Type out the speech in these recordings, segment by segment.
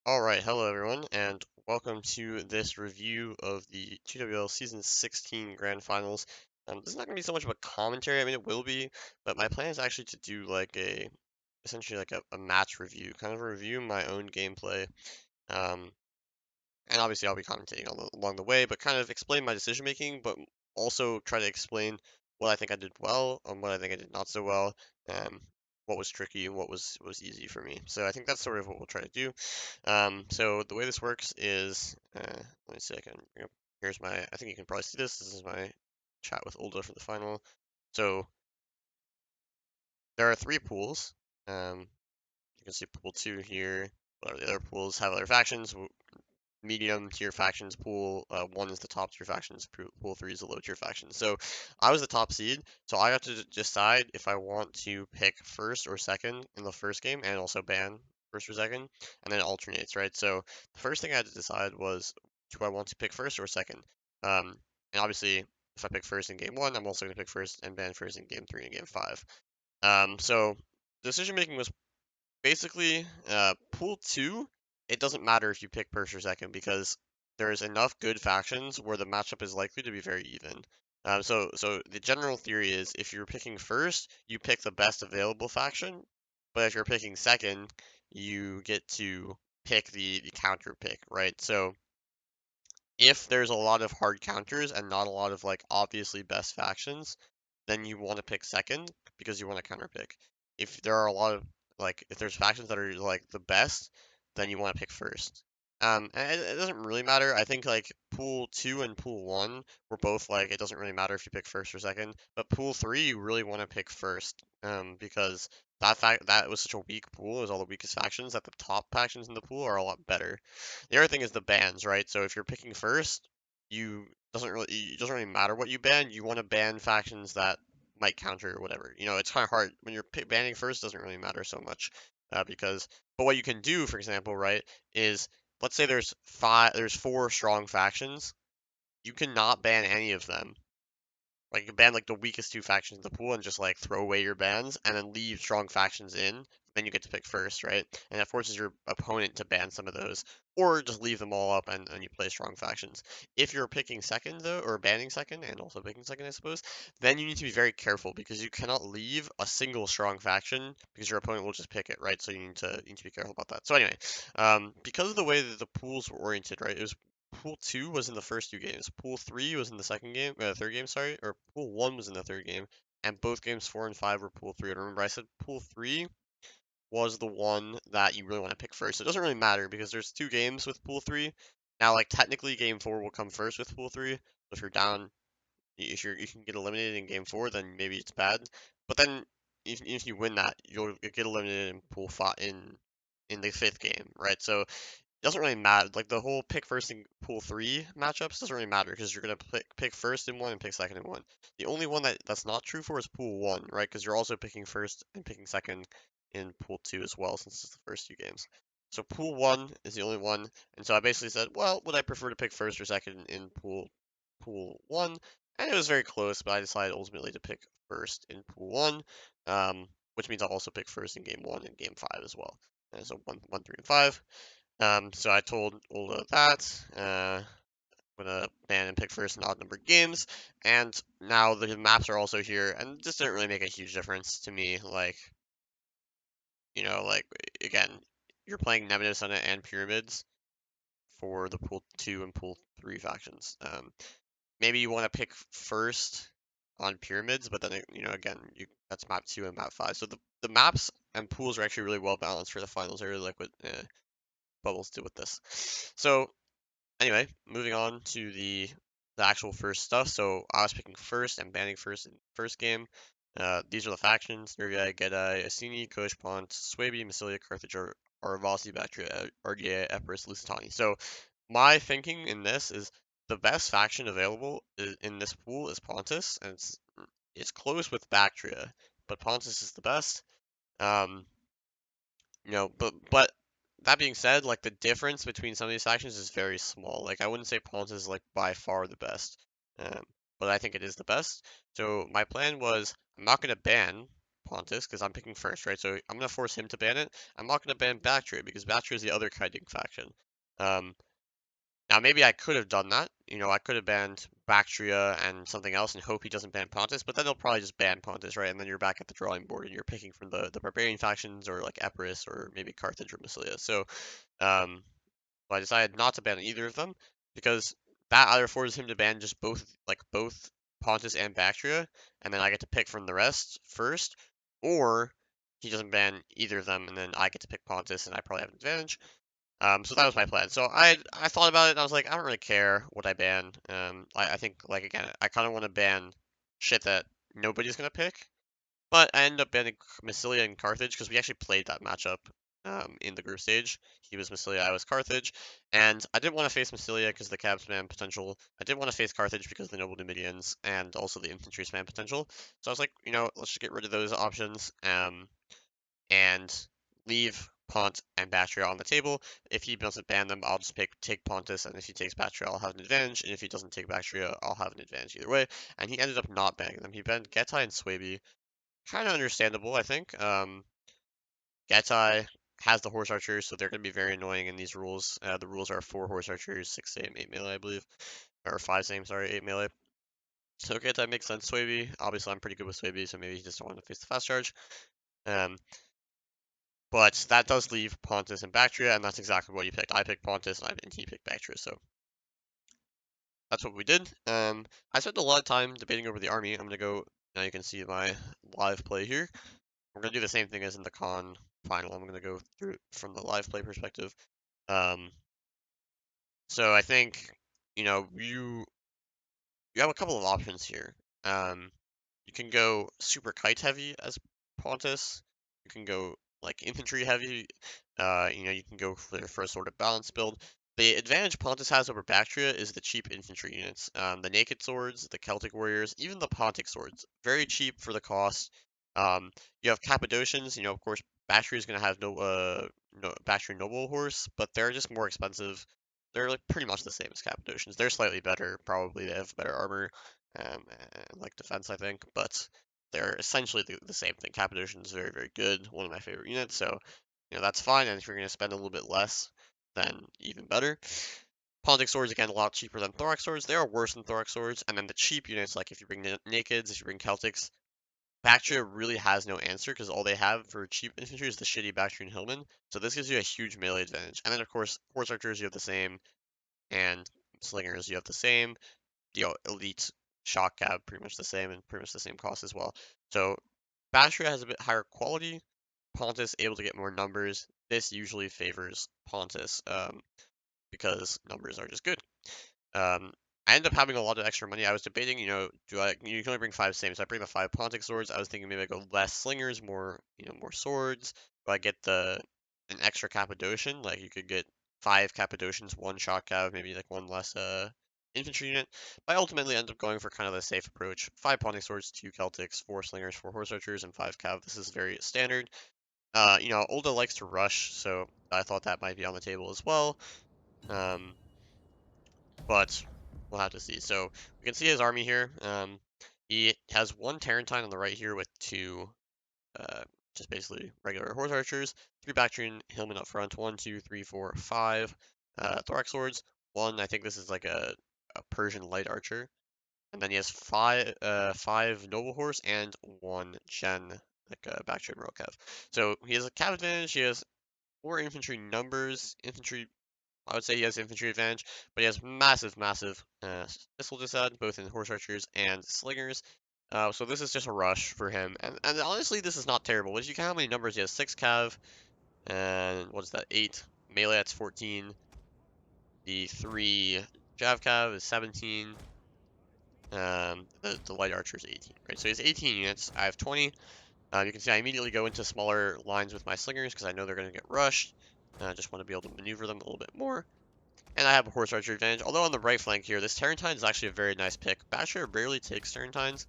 Alright, hello everyone, and welcome to this review of the TWL Season 16 Grand Finals. This is not going to be so much of a commentary, I mean it will be, but my plan is actually to do essentially like a match review, kind of review my own gameplay, um, and obviously I'll be commentating along the way, but kind of explain my decision making, but also try to explain what I think I did well and what I think I did not so well, um, what was tricky and what was easy for me. So I think that's sort of what we'll try to do. So the way this works is, let me see, here's I think you can probably see this. This is my chat with Ulda for the final. So there are three pools. You can see pool two here. What are the other pools? Have other factions. Medium tier factions. Pool one is the top tier factions. Pool three is the low tier factions. So I was the top seed, so I got to decide if I want to pick first or second in the first game, and also ban first or second, and then it alternates, right? So the first thing I had to decide was, do I want to pick first or second? And obviously, if I pick first in game one, I'm also going to pick first and ban first in game three and game five. So decision making was basically, pool two, it doesn't matter if you pick first or second because there's enough good factions where the matchup is likely to be very even. So the general theory is if you're picking first, you pick the best available faction, but if you're picking second, you get to pick the counter pick, right? So if there's a lot of hard counters and not a lot of like obviously best factions, then you want to pick second because you want to counter pick. If there are a lot of if there's factions that are like the best, then you want to pick first. And it doesn't really matter. I think like pool two and pool one were both like it doesn't really matter if you pick first or second, but pool three you really want to pick first, because that was such a weak pool. It was all the weakest factions that the top factions in the pool are a lot better. The other thing is the bans, right? So if you're picking first, it doesn't really matter what you ban. You want to ban factions that might counter or whatever. It's kind of hard when you're banning first. Doesn't really matter so much, but what you can do, for example, right, is let's say there's four strong factions. You cannot ban any of them. Like you can ban like the weakest two factions in the pool and just like throw away your bans and then leave strong factions in. Then you get to pick first, right? And that forces your opponent to ban some of those, or just leave them all up and you play strong factions. If you're picking second though, or banning second and also picking second, I suppose, then you need to be very careful because you cannot leave a single strong faction because your opponent will just pick it, right? So you need to be careful about that. So anyway, because of the way that the pools were oriented, right? It was Pool two was in the first two games. Pool three was in the third game, sorry, or pool one was in the third game, and both games four and five were pool three. And remember, I said pool three was the one that you really want to pick first. So it doesn't really matter because there's two games with pool three. Now, like technically, game four will come first with pool three. So if you're down, if you can get eliminated in game four, then maybe it's bad. But then if you win that, you'll get eliminated in pool five in the fifth game, right? So doesn't really matter. Like the whole pick first in pool three matchups doesn't really matter because you're gonna pick first in one and pick second in one. The only one that's not true for is pool one, right? Because you're also picking first and picking second in pool two as well, since it's the first two games. So pool one is the only one, and so I basically said, well, would I prefer to pick first or second in pool one? And it was very close, but I decided ultimately to pick first in pool one, which means I'll also pick first in game one and game five as well. And so one, three, and five. So I told Ola that I'm gonna ban and pick first in odd numbered games, and now the maps are also here, and this didn't really make a huge difference to me. Like again, you're playing Nemesis Senate and Pyramids for the pool two and pool three factions. Maybe you want to pick first on Pyramids, but then again, that's map two and map five. So the maps and pools are actually really well balanced for the finals. I really like what Bubbles did with this. So anyway, moving on to the actual first stuff. So I was picking first and banning first in first game. These are the factions: Nervii, Gedi, Asini, Kush, Pont, Swabi, Massilia, Carthage, Arvasi, Bactria, Argaea, Epirus, Lusitani. So my thinking in this is the best faction available in this pool is Pontus, and it's close with Bactria, but Pontus is the best. Um, but that being said, like the difference between some of these factions is very small. Like I wouldn't say Pontus is like by far the best, but I think it is the best. So my plan was I'm not gonna ban Pontus because I'm picking first, right? So I'm gonna force him to ban it. I'm not gonna ban Bactria because Bactria is the other kiting faction. Um, Now maybe I could have done that. You know, I could have banned Bactria and something else and hope he doesn't ban Pontus, but then he'll probably just ban Pontus, right? And then you're back at the drawing board and you're picking from the barbarian factions or like Epirus or maybe Carthage or Massilia. So um, but I decided not to ban either of them because that either forces him to ban just both Pontus and Bactria, and then I get to pick from the rest first, or he doesn't ban either of them, and then I get to pick Pontus, and I probably have an advantage. So that was my plan. So I thought about it, and I was like, I don't really care what I ban. I think like again, I kind of want to ban shit that nobody's gonna pick. But I ended up banning Massilia and Carthage because we actually played that matchup in the group stage. He was Massilia, I was Carthage, and I didn't want to face Massilia because of the cab spam potential. I didn't want to face Carthage because of the noble Numidians and also the infantry spam potential. So I was like, you know, let's just get rid of those options and leave Pont and Bactria on the table. If he doesn't ban them, I'll just take Pontus, and if he takes Bactria, I'll have an advantage, and if he doesn't take Bactria, I'll have an advantage either way. And he ended up not banning them. He banned Getai and Swaby. Kind of understandable, I think. Getai has the horse archers, so they're going to be very annoying in these rules. The rules are 4 horse archers, 6 aim, 8 melee, I believe. Or 5 aim, sorry, 8 melee. So Getai makes sense, Swaby. Obviously, I'm pretty good with Swaby, so maybe he just don't want to face the fast charge. Um, but that does leave Pontus and Bactria, and that's exactly what he picked. I picked Pontus, and he picked Bactria, so that's what we did. I spent a lot of time debating over the army. I'm going to go, now you can see my live play here. We're gonna do the same thing as in the con final. I'm gonna go through it from the live play perspective. Um, so I think, you know, you have a couple of options here. You can go super kite heavy as Pontus. You can go like infantry heavy. You know, you can go for a sort of balanced build. The advantage Pontus has over Bactria is the cheap infantry units. The naked swords, the Celtic warriors, even the Pontic swords, very cheap for the cost. You have Cappadocians. You know, of course, Bactria is going to have no Bactrian noble horse, but they're just more expensive. They're like pretty much the same as Cappadocians. They're slightly better, probably. They have better armor and like defense, I think, but they're essentially the same thing. Cappadocian is very, very good, one of my favorite units, so you know that's fine. And if you're going to spend a little bit less, then even better. Pontic swords again a lot cheaper than Thorax swords. They are worse than Thorax swords, and then the cheap units like if you bring Nakeds, if you bring Celtics, Bactria really has no answer because all they have for cheap infantry is the shitty Bactrian Hillman. So this gives you a huge melee advantage. And then of course horse archers you have the same, and slingers you have the same. You know, elite shock cab pretty much the same and pretty much the same cost as well. So Bactria has a bit higher quality. Pontus able to get more numbers. This usually favors Pontus because numbers are just good. Um, I ended up having a lot of extra money. I was debating, you know, you can only bring 5 same, so I bring the 5 Pontic swords. I was thinking maybe I go less slingers, more, you know, more swords. Do I get an extra Cappadocian? Like you could get 5 Cappadocians, 1 shock cav, maybe like 1 less infantry unit. But I ultimately end up going for kind of the safe approach. 5 Pontic swords, 2 Celtics, 4 slingers, 4 horse archers, and 5 cav. This is very standard. You know, Olda likes to rush, so I thought that might be on the table as well. Um, but we'll have to see. So we can see his army here. He has 1 Tarentine on the right here with 2 uh, just basically regular horse archers, 3 Bactrian Hillmen up front, 1, 2, 3, 4, 5 Thorax swords, 1, I think this is like a Persian light archer, and then he has 5 noble horse and 1 gen, like a Bactrian Rokav. So he has a cav advantage, he has 4 infantry numbers, infantry I would say he has infantry advantage, but he has massive, massive missile disad, both in horse archers and slingers. So this is just a rush for him, and honestly, this is not terrible. As you count how many numbers he has, 6 cav, and what's that, 8 melee. That's 14. The 3 jav cav is 17. The light archer is 18. Right, so he has 18 units. I have 20. You can see I immediately go into smaller lines with my slingers because I know they're going to get rushed. I just want to be able to maneuver them a little bit more. And I have a horse archer advantage. Although on the right flank here, this Tarentine is actually a very nice pick. Bachelor rarely takes Tarentines,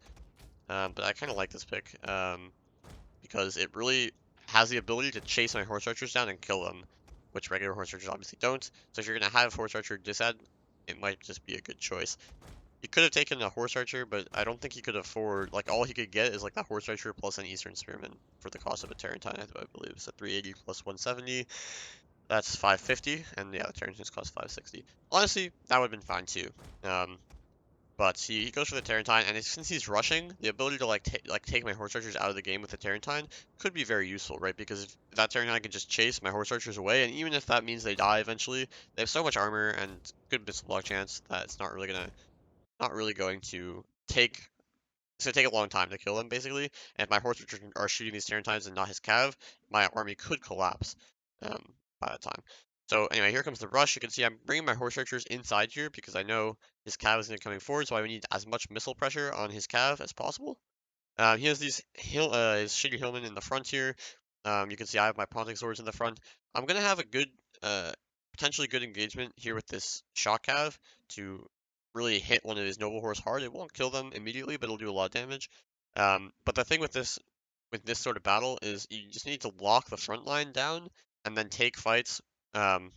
but I kind of like this pick because it really has the ability to chase my horse archers down and kill them, which regular horse archers obviously don't. So if you're going to have horse archer disad, it might just be a good choice. He could have taken a horse archer, but I don't think he could afford, like, all he could get is like that horse archer plus an Eastern Spearman for the cost of a Tarantine, I believe. So 380 plus 170, that's 550, and yeah, the Tarantines cost 560. Honestly, that would have been fine too. Um, but he goes for the Tarantine, and since he's rushing, the ability to like take my horse archers out of the game with the Tarantine could be very useful, right? Because if that Tarantine can just chase my horse archers away, and even if that means they die eventually, they have so much armor and good missile block chance that it's not really going to take it's gonna take a long time to kill them, basically. And if my horse archers are shooting these Tarantines and not his cav, my army could collapse um, by that time. So anyway, here comes the rush. You can see I'm bringing my horse archers inside here because I know his cav is gonna coming forward, so I need as much missile pressure on his cav as possible. He has his shitty hillmen in the front here. You can see I have my Pontic swords in the front. I'm gonna have a good, uh, potentially good engagement here with this shock cav to really hit one of his noble horse hard. It won't kill them immediately, but it'll do a lot of damage. But the thing with this sort of battle is you just need to lock the front line down and then take fights, um,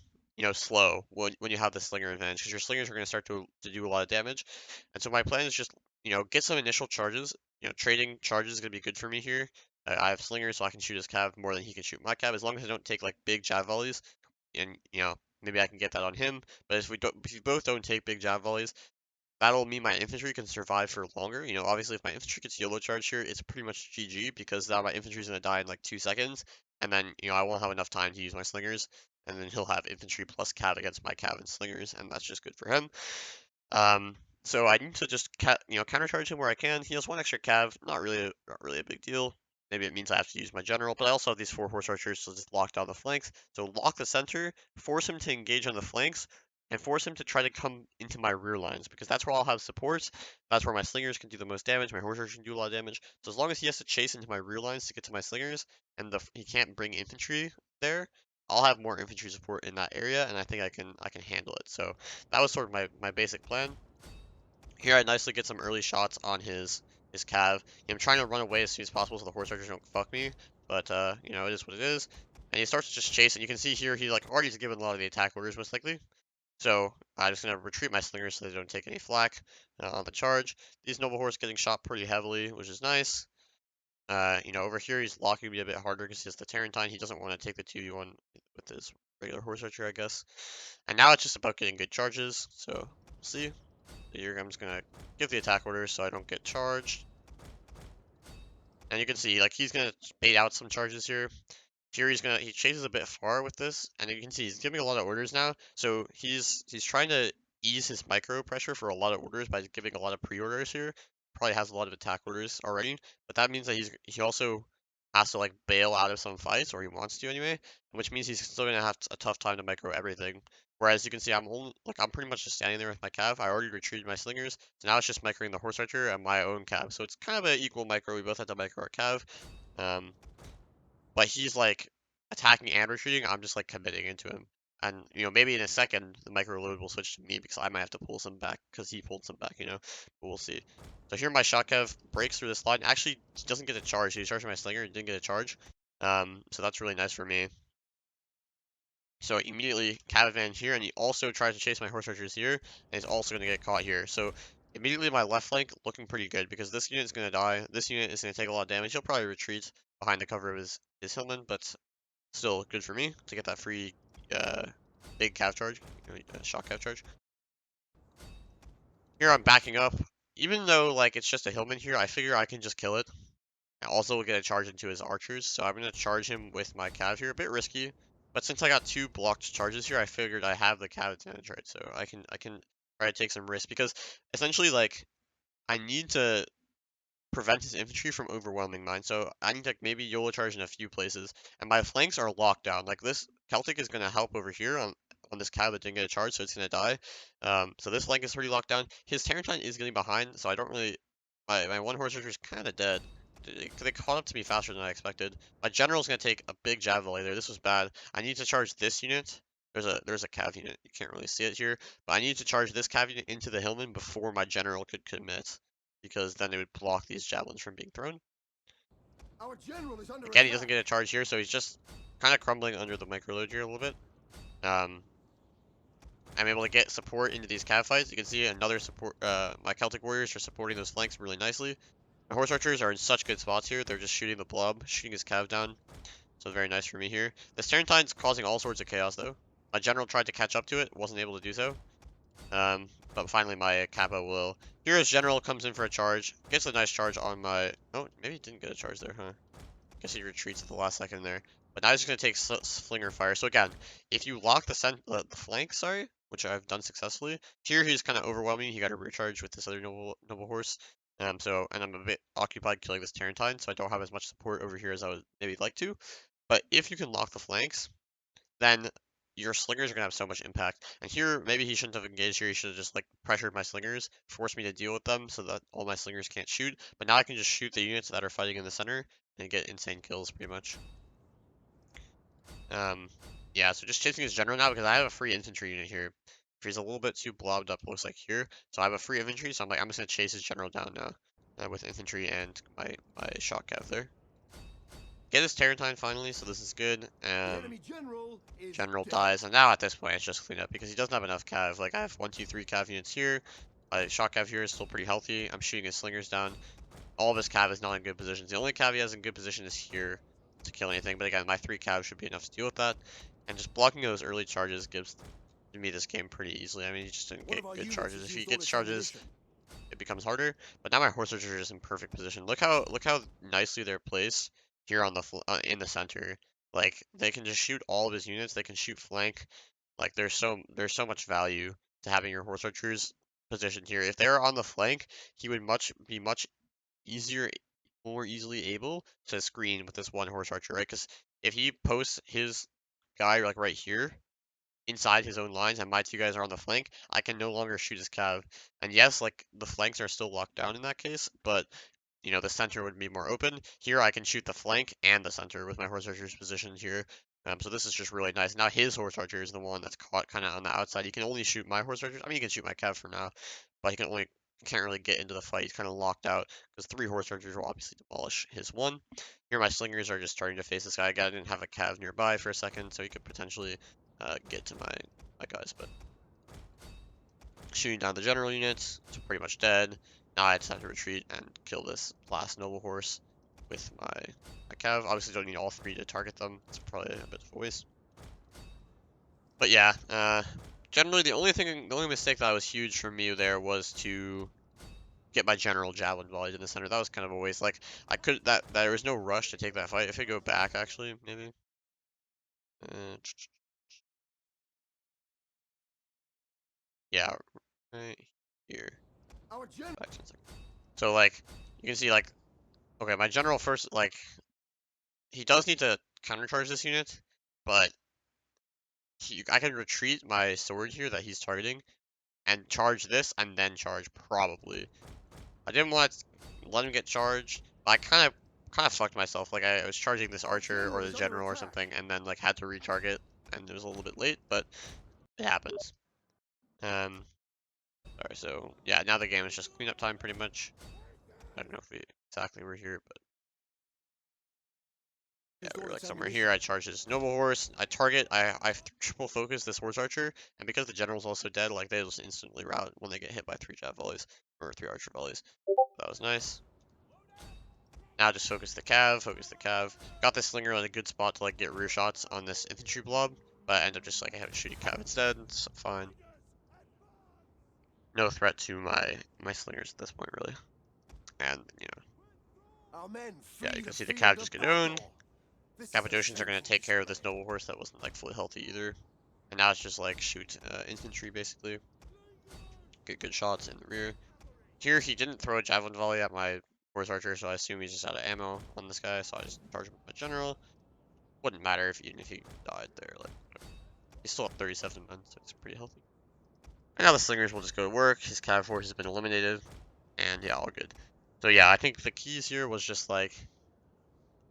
slow when you have the slinger advantage, because your slingers are going to start to do a lot of damage. And so my plan is just, get some initial charges. Trading charges is going to be good for me here. I have slingers, so I can shoot his cav more than he can shoot my cav, as long as I don't take like big jab volleys. And maybe I can get that on him. But if we both don't take big jab volleys, that'll mean my infantry can survive for longer. Obviously if my infantry gets YOLO charge here, it's pretty much GG because now my infantry's gonna die in like 2 seconds, and then I won't have enough time to use my slingers, and then he'll have infantry plus cav against my cav and slingers, and that's just good for him. So I need to just countercharge him where I can. He has one extra cav, not really a big deal. Maybe it means I have to use my general, but I also have these 4 horse archers to just lock down the flanks. So lock the center, force him to engage on the flanks, and force him to try to come into my rear lines, because that's where I'll have supports. That's where my slingers can do the most damage. My horse archers can do a lot of damage. So as long as he has to chase into my rear lines to get to my slingers, and he can't bring infantry there, I'll have more infantry support in that area, and I think I can handle it. So that was sort of my basic plan. Here I nicely get some early shots on his cav. I'm trying to run away as soon as possible so the horse archers don't fuck me, but it is what it is. And he starts to just chase, and you can see here he like already given a lot of the attack orders most likely. So I'm just gonna retreat my slingers so they don't take any flak on the charge. These noble horse getting shot pretty heavily, which is nice. Over here he's locking me a bit harder because he has the Tarantine. He doesn't want to take the 2v1 with his regular horse archer, I guess. And now it's just about getting good charges. So we'll see. Here I'm just gonna give the attack orders so I don't get charged. And you can see, like, he's gonna bait out some charges here. Here he chases a bit far with this, and you can see he's giving a lot of orders now. So he's trying to ease his micro pressure for a lot of orders by giving a lot of pre-orders here. Probably has a lot of attack orders already, but that means that he also has to like bail out of some fights, or he wants to anyway, which means he's still gonna have a tough time to micro everything. Whereas you can see I'm pretty much just standing there with my cav. I already retreated my slingers, so now it's just microing the horse archer and my own cav. So it's kind of an equal micro. We both have to micro our cav. Um, but he's like attacking and retreating. I'm just like committing into him. And maybe in a second the micro load will switch to me because I might have to pull some back because he pulled some back. But we'll see. So here my shotkev breaks through this line. Actually, he doesn't get a charge. He charged my slinger and didn't get a charge. So that's really nice for me. So immediately cav advantage here, and he also tries to chase my horse archers here, and he's also gonna get caught here. So immediately my left flank looking pretty good because this unit is gonna die. This unit is gonna take a lot of damage. He'll probably retreat behind the cover of his hillman, but still good for me to get that free big cav charge, shock cav charge. Here I'm backing up. Even though like it's just a hillman here, I figure I can just kill it. I also will get a charge into his archers, so I'm gonna charge him with my cav here. A bit risky, but since I got 2 blocked charges here, I figured I have the cav advantage, right? So I can try to take some risks because essentially like I need to prevent his infantry from overwhelming mine. So I need to maybe YOLO charge in a few places, and my flanks are locked down. Like this Celtic is gonna help over here on this cav that didn't get a charge, so it's gonna die. So this flank is pretty locked down. His Tarantine is getting behind, so I don't really. My one horse archer is kind of dead. They caught up to me faster than I expected. My general's gonna take a big jab volley there. This was bad. I need to charge this unit. There's a cav unit. You can't really see it here, but I need to charge this cav unit into the hillman before my general could commit, because then it would block these javelins from being thrown. Our general is under Again, he doesn't attack. get a charge here, so he's just kind of crumbling under the microload here a little bit. I'm able to get support into these cav fights. You can see another support, my Celtic warriors are supporting those flanks really nicely. My horse archers are in such good spots here. They're just shooting the blob, shooting his cav down. So very nice for me here. This Tarentine's causing all sorts of chaos though. My general tried to catch up to it, wasn't able to do so. But finally my Kappa will. Hero's general comes in for a charge, gets a nice charge on my. Oh, maybe he didn't get a charge there, huh? Guess he retreats at the last second there. But now he's just gonna take Slinger Fire. So again, if you lock the flank, sorry, which I've done successfully, here he's kind of overwhelming. He got a recharge with this other noble horse. And I'm a bit occupied killing this Tarentine, so I don't have as much support over here as I would maybe like to. But if you can lock the flanks, then your slingers are gonna have so much impact. And here, maybe he shouldn't have engaged here. He should have just like pressured my slingers, forced me to deal with them so that all my slingers can't shoot. But now I can just shoot the units that are fighting in the center and get insane kills pretty much. Um, yeah, so just chasing his general now because I have a free infantry unit here. If he's a little bit too blobbed up, looks like here. So I have a free infantry, so I'm just gonna chase his general down now with infantry and my shock cav there. Get his Tarentine finally, so this is good. The enemy general is General dead. dies, and now at this point it's just clean up because he doesn't have enough cav. Like I have 1, 2, 3 cav units here. My shock cav here is still pretty healthy. I'm shooting his slingers down. All of his cav is not in good positions. The only cav he has in good position is here to kill anything. But again, my 3 cav should be enough to deal with that. And just blocking those early charges gives me this game pretty easily. I mean, he just didn't One get of our good units charges. has If he used all gets its charges, ammunition. it becomes harder. But now my horse archers are just in perfect position. Look how nicely they're placed here on the in the center. Like they can just shoot all of his units. They can shoot flank. Like there's so much value to having your horse archers positioned here. If they're on the flank, he would be much easier, more easily able to screen with this one horse archer, right? Because if he posts his guy like right here inside his own lines and my 2 guys are on the flank, I can no longer shoot his cav. And yes, like the flanks are still locked down in that case, but you know, the center would be more open. Here I can shoot the flank and the center with my horse archers positioned here. So this is just really nice. Now his horse archer is the one that's caught kind of on the outside. He can only shoot my horse archers. I mean, he can shoot my cav for now, but he can't really get into the fight. He's kind of locked out because 3 horse archers will obviously demolish his one. Here my slingers are just starting to face this guy. Again, I didn't have a cav nearby for a second, so he could potentially get to my guys, but shooting down the general units, it's pretty much dead. Now I just have to retreat and kill this last noble horse with my cav. Obviously don't need all 3 to target them. It's probably a bit of a waste. But yeah, generally the only mistake that was huge for me there was to get my general javelin volleyed in the center. That was kind of a waste. Like there was no rush to take that fight. If I go back actually, maybe. Uh, yeah, right here. Our general. Back to the second. So like you can see like okay, my general first like he does need to countercharge this unit, but I can retreat my sword here that he's targeting and charge this and then charge probably. I didn't want to let him get charged, but I kind of fucked myself. Like I was charging this Our archer or general the is under general or attack. something, and then like had to retarget, and it was a little bit late, but it happens. Sorry. So yeah, now the game is just cleanup time pretty much. I don't know if we exactly were here, but yeah, Used we all were like its somewhere ammunition. here. I charge his noble horse. I target. I triple focus this horse archer, and because the general's also dead, like they just instantly rout when they get hit by 3 jav volleys or 3 archer volleys. That was nice. Now just focus the cav. Focus the cav. Got this slinger in a good spot to like get rear shots on this infantry blob, but I end up just like I have a shooting cav instead. It's fine. No threat to my slingers at this point really. And you know, Our men yeah, you flee can the see the cav field just of get owned. battle. This is Cappadocians are going to essential take care of this display. noble horse that wasn't like fully healthy either. And now it's just like shoot infantry basically. Get good shots in the rear. Here he didn't throw a javelin volley at my horse archer, so I assume he's just out of ammo on this guy. So I just charged him with my general. Wouldn't matter even if he died there. Like he's still at 37 men, so it's pretty healthy. And now the slingers will just go to work. His cav force has been eliminated, and yeah, all good. So yeah, I think the keys here was just like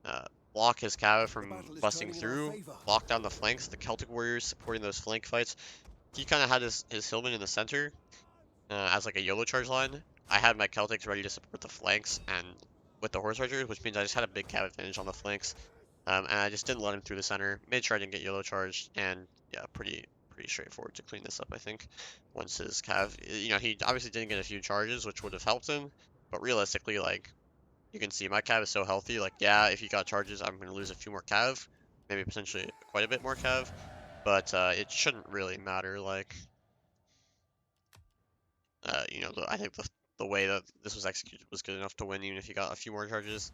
uh, block his cav The from battle is busting turning in our through, favor. lock down the flanks. The Celtic warriors supporting those flank fights. He kind of had his hillman in the center as like a YOLO charge line. I had my Celtics ready to support the flanks and with the horse archers, which means I just had a big cav advantage on the flanks. And I just didn't let him through the center. Made sure I didn't get YOLO charged, and yeah, pretty pretty straightforward to clean this up, I think. Once his cav, he obviously didn't get a few charges, which would have helped him, but realistically, like, you can see my cav is so healthy. Like, yeah, if he got charges, I'm going to lose a few more cav, maybe potentially quite a bit more cav, but it shouldn't really matter. Like, I think the way that this was executed was good enough to win, even if he got a few more charges.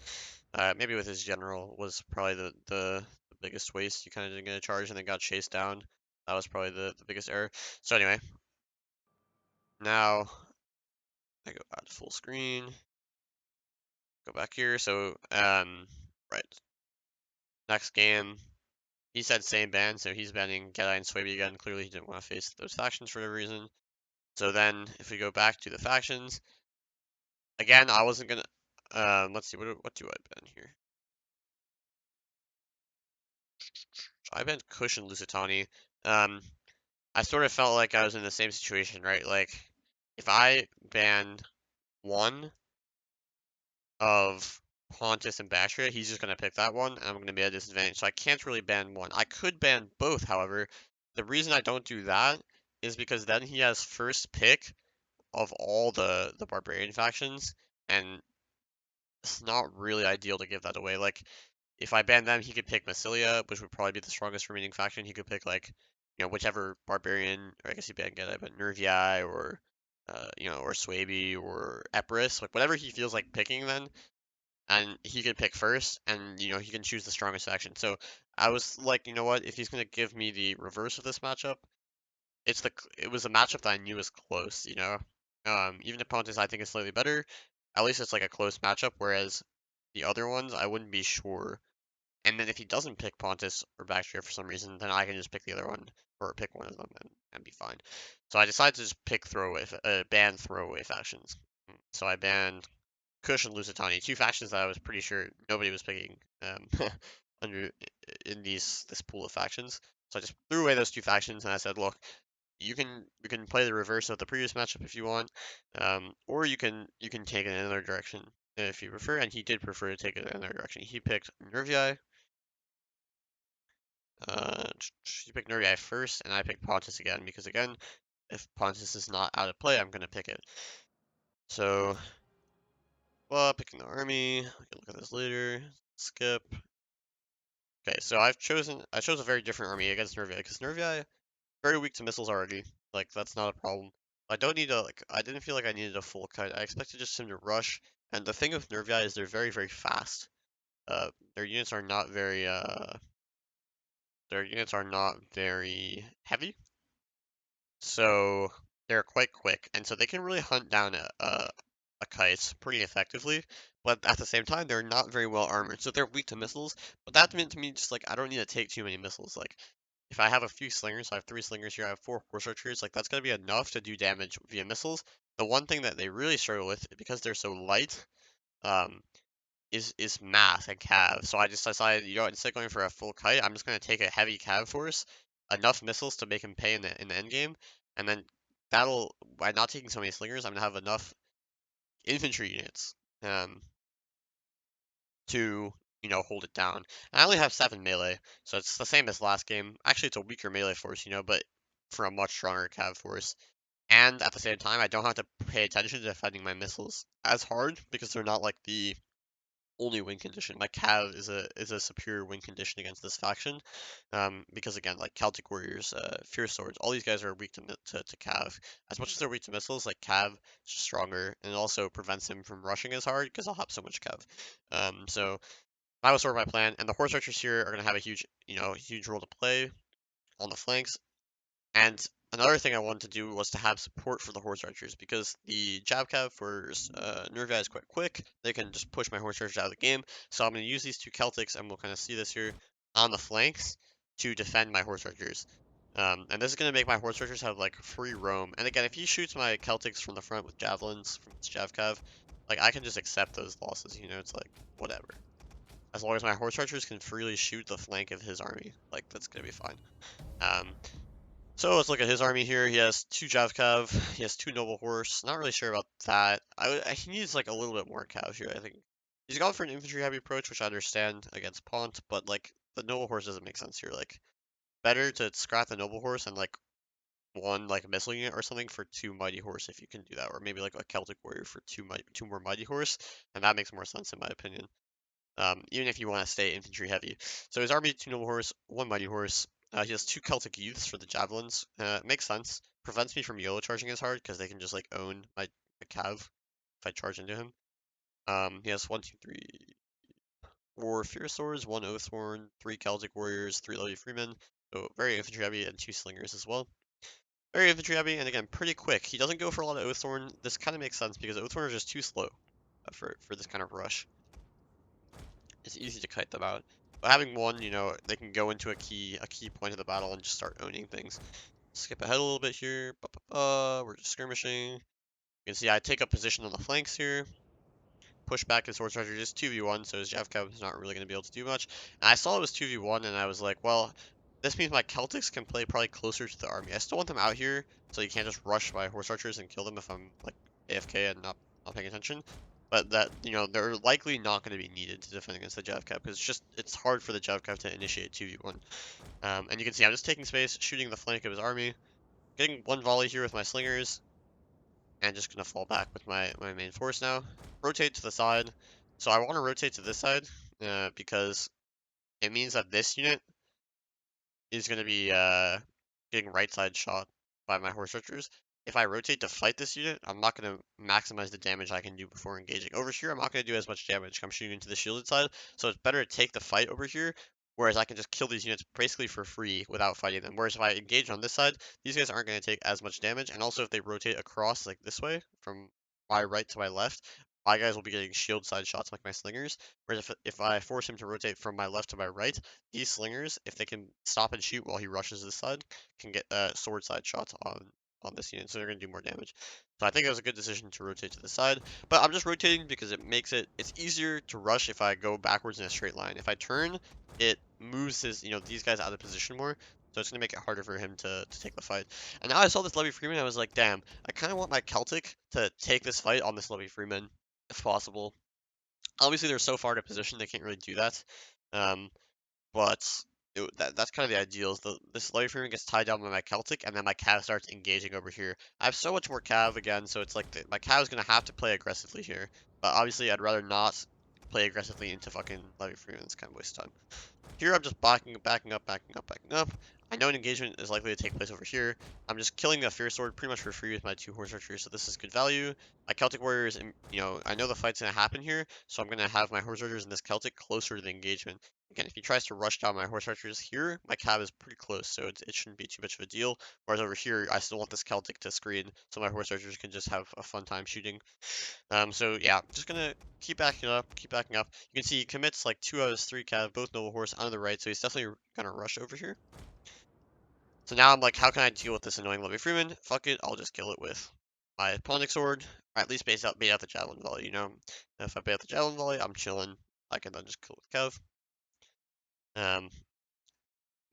Maybe with his general was probably the biggest waste. You kind of didn't get a charge and then got chased down. That was probably the biggest error. So anyway, now I go out to full screen, go back here. So, right, next game, he said same ban, so he's banning Gedai and Swaby again. Clearly, he didn't want to face those factions for whatever reason. So then, if we go back to the factions, again, I wasn't gonna. Let's see, what do I ban here? So I banned Kush and Lusitani. Um, I sort of felt like I was in the same situation, right? Like, if I banned one of Pontus and Bactria, he's just going to pick that one, and I'm going to be at a disadvantage. So I can't really ban one. I could ban both, however. The reason I don't do that is because then he has first pick of all the Barbarian factions, and it's not really ideal to give that away. Like, if I ban them, he could pick Massilia, which would probably be the strongest remaining faction. He could pick, like, whichever Barbarian, or I guess he banned Gedai, but Nervii, or or Swaby, or Epirus, like whatever he feels like picking then, and he could pick first, and he can choose the strongest faction. So I was like, you know what? If he's gonna give me the reverse of this matchup, it was a matchup that I knew was close. Even if Pontus I think is slightly better, at least it's like a close matchup. Whereas the other ones, I wouldn't be sure. And then if he doesn't pick Pontus or Bactria for some reason, then I can just pick the other one or pick one of them and be fine. So I decided to just pick ban throwaway factions. So I banned Kush and Lusitani, two factions that I was pretty sure nobody was picking under in this pool of factions. So I just threw away those two factions and I said, look, you can play the reverse of the previous matchup if you want, or you can take it in another direction if you prefer. And he did prefer to take it in another direction. He picked Nervii. He picked Nervii first, and I picked Pontus again because again, if Pontus is not out of play, I'm gonna pick it. So, well, picking the army. We can look at this later. Skip. Okay, so I chose a very different army against Nervii because Nervii very weak to missiles already. Like that's not a problem. I don't need a like. I didn't feel like I needed a full kite. I expected just him to rush. And the thing with Nervii is they're very fast. Their units are not very heavy, so they're quite quick, and so they can really hunt down a kite pretty effectively. But at the same time, they're not very well armored, so they're weak to missiles. But that meant to me just like I don't need to take too many missiles. Like if I have a few slingers, I have 3 slingers here, I have 4 horse archers, like that's gonna be enough to do damage via missiles. The one thing that they really struggle with, because they're so light, um, is math and cav. So I just decided, instead of going for a full kite, I'm just gonna take a heavy cav force, enough missiles to make him pay in the end game, and then that'll by not taking so many slingers, I'm gonna have enough infantry units to hold it down. And I only have 7 melee, so it's the same as last game. Actually, it's a weaker melee force, but for a much stronger cav force. And at the same time, I don't have to pay attention to defending my missiles as hard because they're not like the only win condition. My Cav is a superior win condition against this faction, because again, like Celtic Warriors, Fierce Swords, all these guys are weak to Cav. As much as they're weak to missiles, like Cav is stronger, and it also prevents him from rushing as hard because I'll have so much Cav. So that was sort of my plan, and the horse archers here are gonna have a huge role to play on the flanks. And another thing I wanted to do was to have support for the horse archers because the jab cav for Nervii is quite quick. They can just push my horse archers out of the game. So I'm going to use these two Celtics, and we'll kind of see this here on the flanks to defend my horse archers. And this is going to make my horse archers have like free roam. And again, if he shoots my Celtics from the front with javelins from his jav cav, like I can just accept those losses. It's like whatever. As long as my horse archers can freely shoot the flank of his army, like that's going to be fine. So let's look at his army here. He has 2 Javcav, he has 2 Noble Horse. Not really sure about that. He needs like a little bit more cav here, I think. He's gone for an infantry heavy approach, which I understand against Pont, but like the Noble Horse doesn't make sense here. Like better to scrap the Noble Horse and like one like missile unit or something for two mighty horse if you can do that, or maybe like a Celtic warrior for two more mighty horse, and that makes more sense in my opinion. Even if you want to stay infantry heavy. So his army, two noble horse, one mighty horse. He has two Celtic youths for the javelins. Makes sense. Prevents me from YOLO charging as hard because they can just like own my cav if I charge into him. He has one, two, three, four Fierce Swords, one Oathsworn, three Celtic warriors, three Levy Freemen. So very infantry heavy and two slingers as well. Very infantry heavy and again pretty quick. He doesn't go for a lot of Oathsworn. This kind of makes sense because Oathsworn are just too slow for this kind of rush. It's easy to kite them out. But having one, they can go into a key point of the battle and just start owning things. Skip ahead a little bit here. We're just skirmishing. You can see I take up position on the flanks here. Push back his sword charger just 2v1, so his Javcav is not really going to be able to do much. And I saw it was 2v1, and I was like, well, this means my Celtics can play probably closer to the army. I still want them out here, so you can't just rush my horse archers and kill them if I'm like AFK and not paying attention. But that, they're likely not going to be needed to defend against the Javcav, because it's hard for the Javcav to initiate 2v1. And you can see I'm just taking space, shooting the flank of his army, getting one volley here with my slingers, and just gonna fall back with my main force now. Rotate to the side. So I want to rotate to this side because it means that this unit is gonna be getting right side shot by my horse archers. If I rotate to fight this unit, I'm not gonna maximize the damage I can do before engaging. Over here, I'm not gonna do as much damage. I'm shooting into the shielded side, so it's better to take the fight over here. Whereas I can just kill these units basically for free without fighting them. Whereas if I engage on this side, these guys aren't going to take as much damage. And also if they rotate across like this way, from my right to my left, my guys will be getting shield side shots like my slingers. Whereas if I force him to rotate from my left to my right, these slingers, if they can stop and shoot while he rushes this side, can get sword side shots on this unit, so they're going to do more damage. So I think it was a good decision to rotate to the side, but I'm just rotating because it's easier to rush if I go backwards in a straight line. If I turn, it moves these guys out of position more, so it's going to make it harder for him to take the fight. And now I saw this Levy Freeman, I was like, damn, I kind of want my Celtic to take this fight on this Levy Freeman, if possible. Obviously, they're so far to position, they can't really do that. Um, but that's kind of the ideal. This Levy Freeman gets tied down by my Celtic, and then my Cav starts engaging over here. I have so much more Cav again, so it's like my Cav is going to have to play aggressively here. But obviously, I'd rather not play aggressively into fucking Levy Freeman. It's kind of a waste of time. Here I'm just backing up, backing up, backing up, backing up. I know an engagement is likely to take place over here. I'm just killing the Fierce Sword pretty much for free with my two horse archers, so this is good value. My Celtic warriors, I know the fight's going to happen here, so I'm going to have my horse archers and this Celtic closer to the engagement. Again, if he tries to rush down my horse archers here, my cav is pretty close, so it shouldn't be too much of a deal. Whereas over here, I still want this Celtic to screen, so my horse archers can just have a fun time shooting. So yeah, just gonna keep backing up, keep backing up. You can see he commits like 2 out of his 3 cav, both noble horse on the right, so he's definitely gonna rush over here. So now I'm like, how can I deal with this annoying Levy Freeman? Fuck it, I'll just kill it with my Ponic Sword, or at least bait out the Javelin Volley. If I bait out the Javelin Volley, I'm chilling. I can then just kill it with Kev.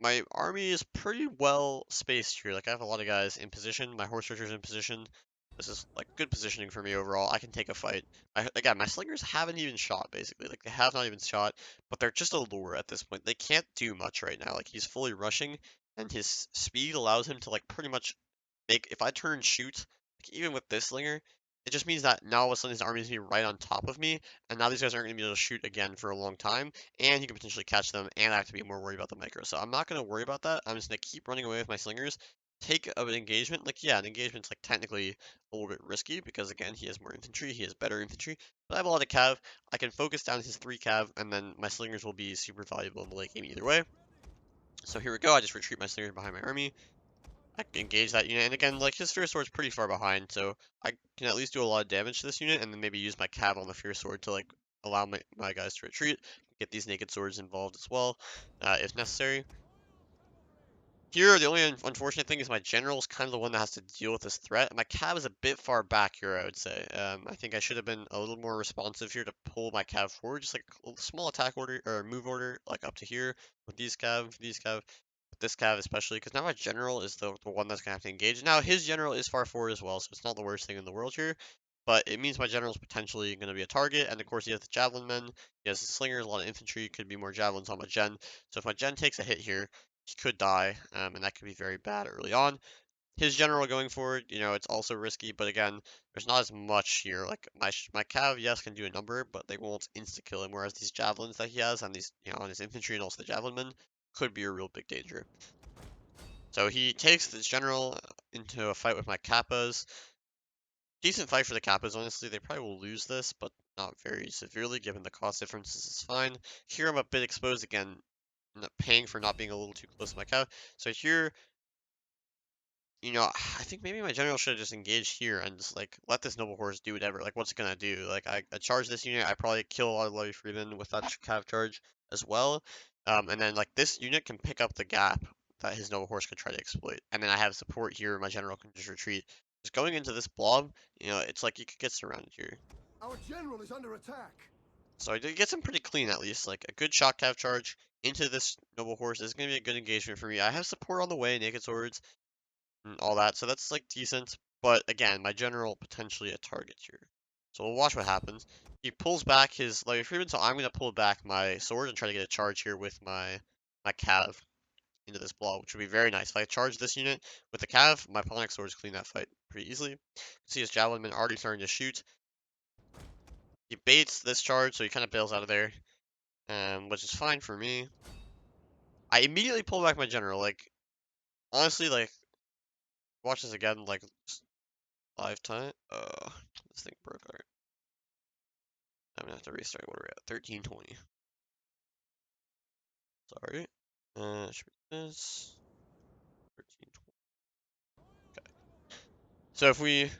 My army is pretty well spaced here. Like I have a lot of guys in position. My horse archers in position. This is like good positioning for me overall. I can take a fight. Again, my slingers haven't even shot basically. Like they have not even shot, but they're just a lure at this point. They can't do much right now. Like he's fully rushing, and his speed allows him to like pretty much make. If I turn shoot, like even with this slinger, it just means that now all of a sudden his army is gonna be right on top of me, and now these guys aren't gonna be able to shoot again for a long time, and he can potentially catch them, and I have to be more worried about the micro. So I'm not going to worry about that. I'm just going to keep running away with my slingers. Take an engagement. Like, yeah, an engagement's like technically a little bit risky because, again, he has more infantry. He has better infantry. But I have a lot of cav. I can focus down his 3 cav, and then my slingers will be super valuable in the late game either way. So here we go. I just retreat my slingers behind my army. I can engage that unit. And again, like, his Fierce Sword's pretty far behind, so I can at least do a lot of damage to this unit, and then maybe use my cav on the Fierce Sword to, like, allow my guys to retreat. Get these naked swords involved as well, if necessary. Here, the only unfortunate thing is my general is kind of the one that has to deal with this threat. My cav is a bit far back here, I would say. I think I should have been a little more responsive here to pull my cav forward, just like a small attack order or move order, like up to here with these cav, with this cav especially, because now my general is the one that's gonna have to engage. Now his general is far forward as well, so it's not the worst thing in the world here. But it means my general is potentially going to be a target, and of course he has the javelin men, he has the slingers, a lot of infantry, could be more javelins on my gen. So if my gen takes a hit here, he could die, and that could be very bad early on. his general going forward, you know, it's also risky, but again, there's not as much here. Like my cav, yes, can do a number, but they won't insta kill him. Whereas these javelins that he has on these, you know, on his infantry and also the javelin men could be a real big danger. So he takes this general into a fight with my kappas. Decent fight for the kappas, honestly. They probably will lose this, but not very severely given the cost differences is fine. Here I'm a bit exposed again, paying for not being a little too close to my cav. So here, you know, I think maybe my general should have just engaged here and just like let this noble horse do whatever. Like, what's it gonna do? Like, I charge this unit, I probably kill a lot of Levy Freeman with that cav charge as well. And then like this unit can pick up the gap that his noble horse could try to exploit. And then I have support here, my general can just retreat. Just going into this blob, you know, it's like you could get surrounded here. Our general is under attack. So I did get some pretty clean at least. Like a good shock cav charge into this noble horse is gonna be a good engagement for me. I have support on the way, naked swords and all that. So that's like decent. But again, my general potentially a target here. So we'll watch what happens. He pulls back his Levy Freeman, so I'm gonna pull back my sword and try to get a charge here with my cav into this blob, which would be very nice. If I charge this unit with the cav, my Ponic swords clean that fight pretty easily. See his javelin man already starting to shoot. He baits this charge, so he kind of bails out of there, which is fine for me. I immediately pull back my general. Like honestly, like watch this again, like live time. This thing broke. Alright. I'm gonna have to restart. What are we at? 1320. Sorry. Should be this. 1320. Okay. So if we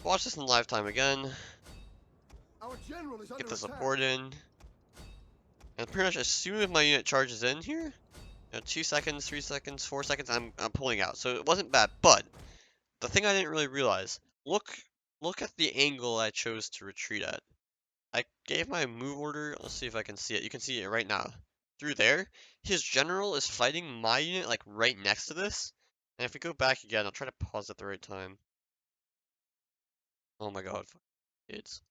watch this in live time again, Our general is get under the attack. support in, and pretty much as soon as my unit charges in here, you know, 2 seconds, 3 seconds, 4 seconds, I'm pulling out. So it wasn't bad, but the thing I didn't really realize, look at the angle I chose to retreat at. I gave my move order. Let's see if I can see it. You can see it right now. Through there, his general is fighting my unit like right next to this. And if we go back again, I'll try to pause at the right time. Oh my god, kids.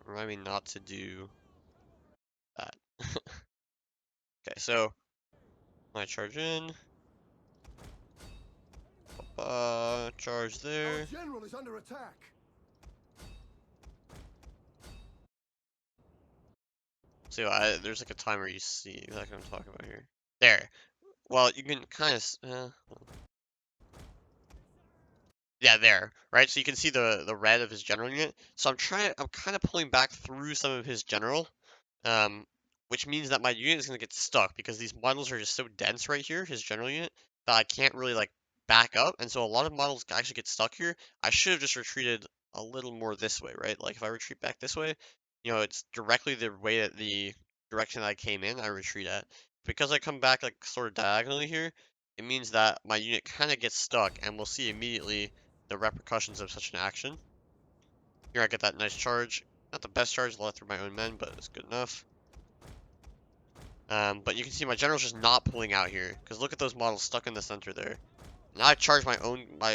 Remind me not to do that. Okay, so I charge in. Charge Our there. general is under attack. So there's like a timer you see exactly what I'm talking about here. There. Well, you can kind of. Yeah, there, right? So you can see the red of his general unit. So I'm kind of pulling back through some of his general, um, which means that my unit is gonna get stuck because these models are just so dense right here, his general unit, that I can't really like back up, and so a lot of models actually get stuck here. I should have just retreated a little more this way, right? Like if I retreat back this way, you know, it's directly the way that the direction that I came in, I retreat at. Because I come back like sort of diagonally here, it means that my unit kind of gets stuck, and we'll see immediately the repercussions of such an action. Here I get that nice charge. Not the best charge, let through my own men, but it's good enough. But you can see my general's just not pulling out here, because look at those models stuck in the center there. Now I charge my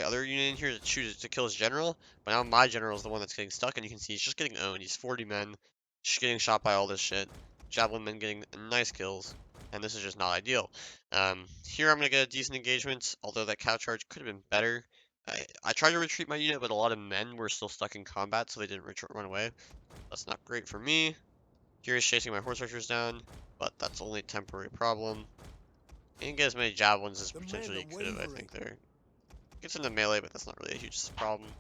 other unit in here to choose to kill his general, but now my general is the one that's getting stuck, and you can see he's just getting owned. He's 40 men, just getting shot by all this shit. Javelin men getting nice kills, and this is just not ideal. Here I'm gonna get a decent engagement, although that cow charge could have been better. I tried to retreat my unit, but a lot of men were still stuck in combat, so they didn't run away. That's not great for me. Here he's chasing my horse archers down, but that's only a temporary problem. He didn't get as many javelins as The men potentially he are could have, I wavering. think, there. Gets into melee, but that's not really a huge problem.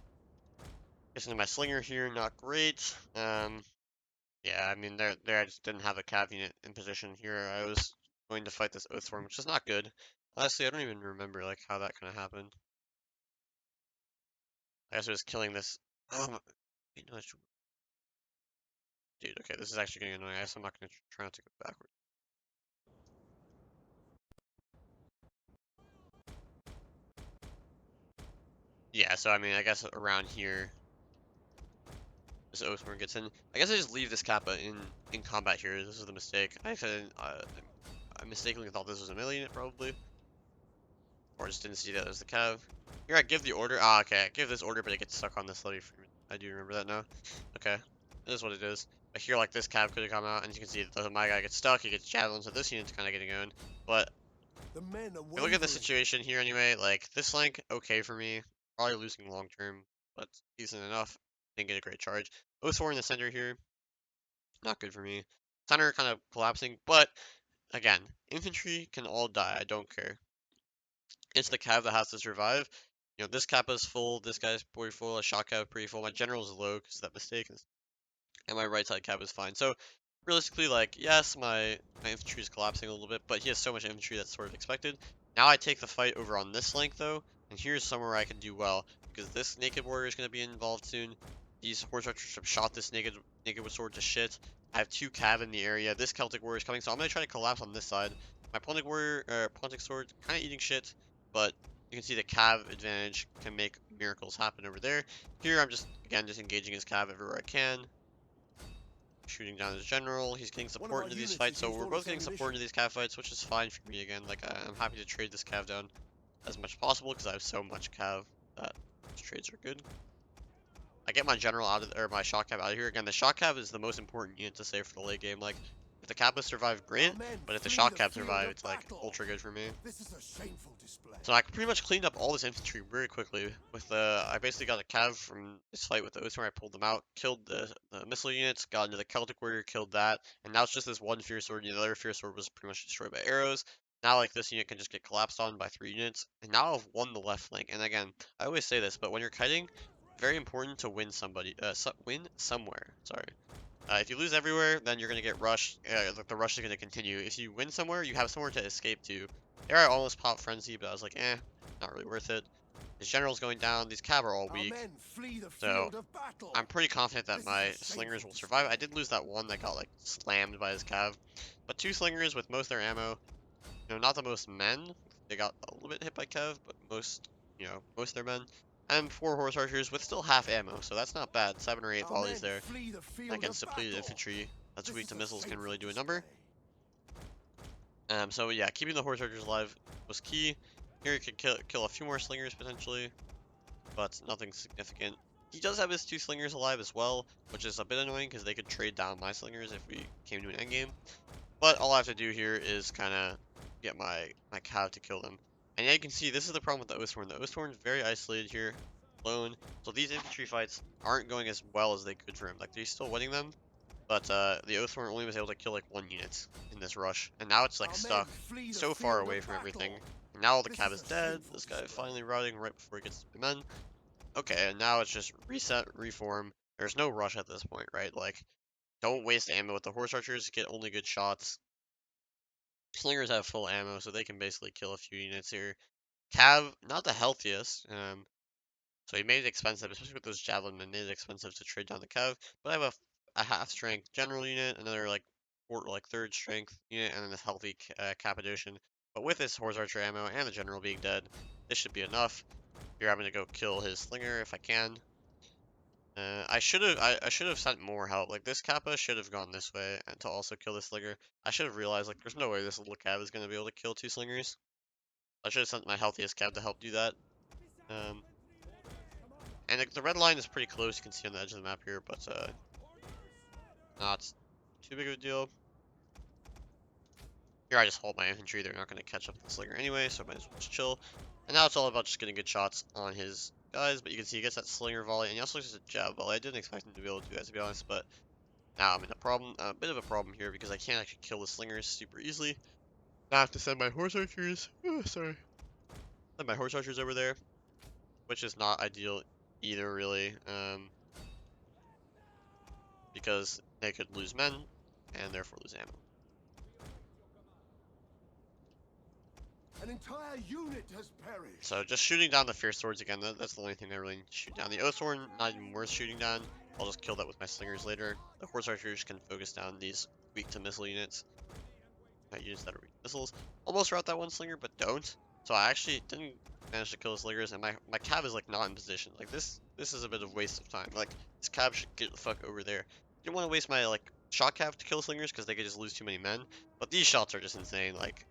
Gets into my slinger here, not great. Yeah, I mean, there I just didn't have a cav unit in position here. I was going to fight this Oathsworn, which is not good. Honestly, I don't even remember, like, how that kind of happened. I guess it was killing this. Wait, no, dude, okay, this is actually getting annoying. I guess I'm not going to try not to go backward. Yeah, so I mean, I guess around here, this Oathsworn gets in. I guess I just leave this Kappa in combat here. This is the mistake. I mistakenly thought this was a melee unit, probably. Or just didn't see that as the cav. Here, I give the order. Okay, I give this order, but it gets stuck on this levy. I do remember that now. Okay, it is what it is. But here, like, this cab could have come out, and you can see that my guy gets stuck, he gets javelin, so this unit's kind of getting owned. But The men are if you look at the wavering. situation here anyway, like, this flank, okay for me. Probably losing long term, but decent enough. Didn't get a great charge. O4 in the center here, not good for me. Center kind of collapsing, but again, infantry can all die, I don't care. It's the cav that has to survive. You know, this kappa's full, this guy's pretty full, a shot cav pretty full, my general's low because of that mistake, and my right side cap is fine. So realistically, like, yes, my infantry is collapsing a little bit, but he has so much infantry that's sort of expected. Now I take the fight over on this flank though, and here's somewhere I can do well because this naked warrior is going to be involved soon. These horse archers have shot this naked with sword to shit. I have 2 cav in the area. This Celtic warrior is coming, so I'm going to try to collapse on this side. My Pontic warrior, Pontic sword, kind of eating shit, but you can see the cav advantage can make miracles happen over there. Here I'm just, again, just engaging his cav everywhere I can. Shooting down his general. He's getting One of support our into these units fights, has so used we're all both its getting support ammunition. into these cav fights, which is fine for me again. Like, I'm happy to trade this cav down as much as possible because I have so much cav that these trades are good. I get my general out of or my shot cav out of here. Again, the shot cav is the most important unit to save for the late game. Like, if the kappas survive, Our great, men but if the flee shot the cav field survive, of it's like battle. ultra good for me. This is a shameful display. So I pretty much cleaned up all this infantry very quickly. With I basically got a cav from this fight with the Oathsworn. I pulled them out, killed the missile units, got into the Celtic warrior, killed that, and now it's just this one fierce sword. The other fierce sword was pretty much destroyed by arrows. Now like this unit can just get collapsed on by 3 units, and now I've won the left flank. And again, I always say this, but when you're kiting, very important to win win somewhere. Sorry. If you lose everywhere, then you're going to get rushed. The rush is going to continue. If you win somewhere, you have somewhere to escape to. There I almost popped Frenzy, but I was like, not really worth it. His general's going down. These cav are all Our weak. men flee the So field of battle. I'm pretty confident that This is my a slingers shameful will survive. display. I did lose that one that got like slammed by his cav. But 2 slingers with most of their ammo, not the most men. They got a little bit hit by cav, but most of their men. And 4 horse archers with still half ammo, so that's not bad. 7 or 8 Our volleys men there flee the field against of depleted battle. infantry that's This weak is to a missiles can shameful really do a display. number. So yeah, keeping the horse archers alive was key. Here you could kill a few more slingers potentially, but nothing significant. He does have his 2 slingers alive as well, which is a bit annoying because they could trade down my slingers if we came to an endgame. But all I have to do here is kind of get my cav to kill them. And yeah, you can see this is the problem with the Oathsworn. The Oathsworn's very isolated here, alone. So these infantry fights aren't going as well as they could for him. Like, he's still winning them, but the Oathsworn only was able to kill like 1 unit in this rush. And now it's like Our men stuck flee the so far field away of from everything. battle. And now all the This cav is is a dead. shameful This guy display. finally routing right before he gets to the men. Okay, and now it's just reset, reform. There's no rush at this point, right? Like, don't waste ammo with the horse archers. Get only good shots. Slingers have full ammo, so they can basically kill a few units here. Cav, not the healthiest. So he made it expensive, especially with those javelin men. Made it expensive to trade down the Cav. But I have a half strength general unit, another like third strength unit, and then this healthy Cappadocian. But with this horse archer ammo and the general being dead, this should be enough. Here I'm gonna go kill his slinger if I can. I should have sent more help. Like this Kappa should have gone this way and to also kill the slinger. I should have realized like there's no way this little Cav is gonna be able to kill 2 slingers. I should have sent my healthiest Cav to help do that. Um, and the red line is pretty close. You can see on the edge of the map here, but not too big of a deal. Here I just hold my infantry. They're not gonna catch up to the slinger anyway, so I might as well just chill. And now it's all about just getting good shots on his guys. But you can see he gets that slinger volley, and he also gets a jab volley. I didn't expect him to be able to do that, to be honest, but now I'm in a bit of a problem here because I can't actually kill the slingers super easily. Now I have to send my horse archers. Oh, sorry. Send my horse archers over there, which is not ideal either, really, because they could lose men and therefore lose ammo. An entire unit has perished. So just shooting down the fierce swords again. That's the only thing I really need to shoot down. The Oathsworn, not even worth shooting down. I'll just kill that with my slingers later. The horse archers can focus down these weak to missile units. Units that are weak to missiles. Almost route that one slinger, but don't. So I actually didn't manage to kill the slingers, and my cav is like not in position. Like this is a bit of waste of time. Like this cav should get the fuck over there. I didn't want to waste my like shot cav to kill slingers because they could just lose too many men. But these shots are just insane. Like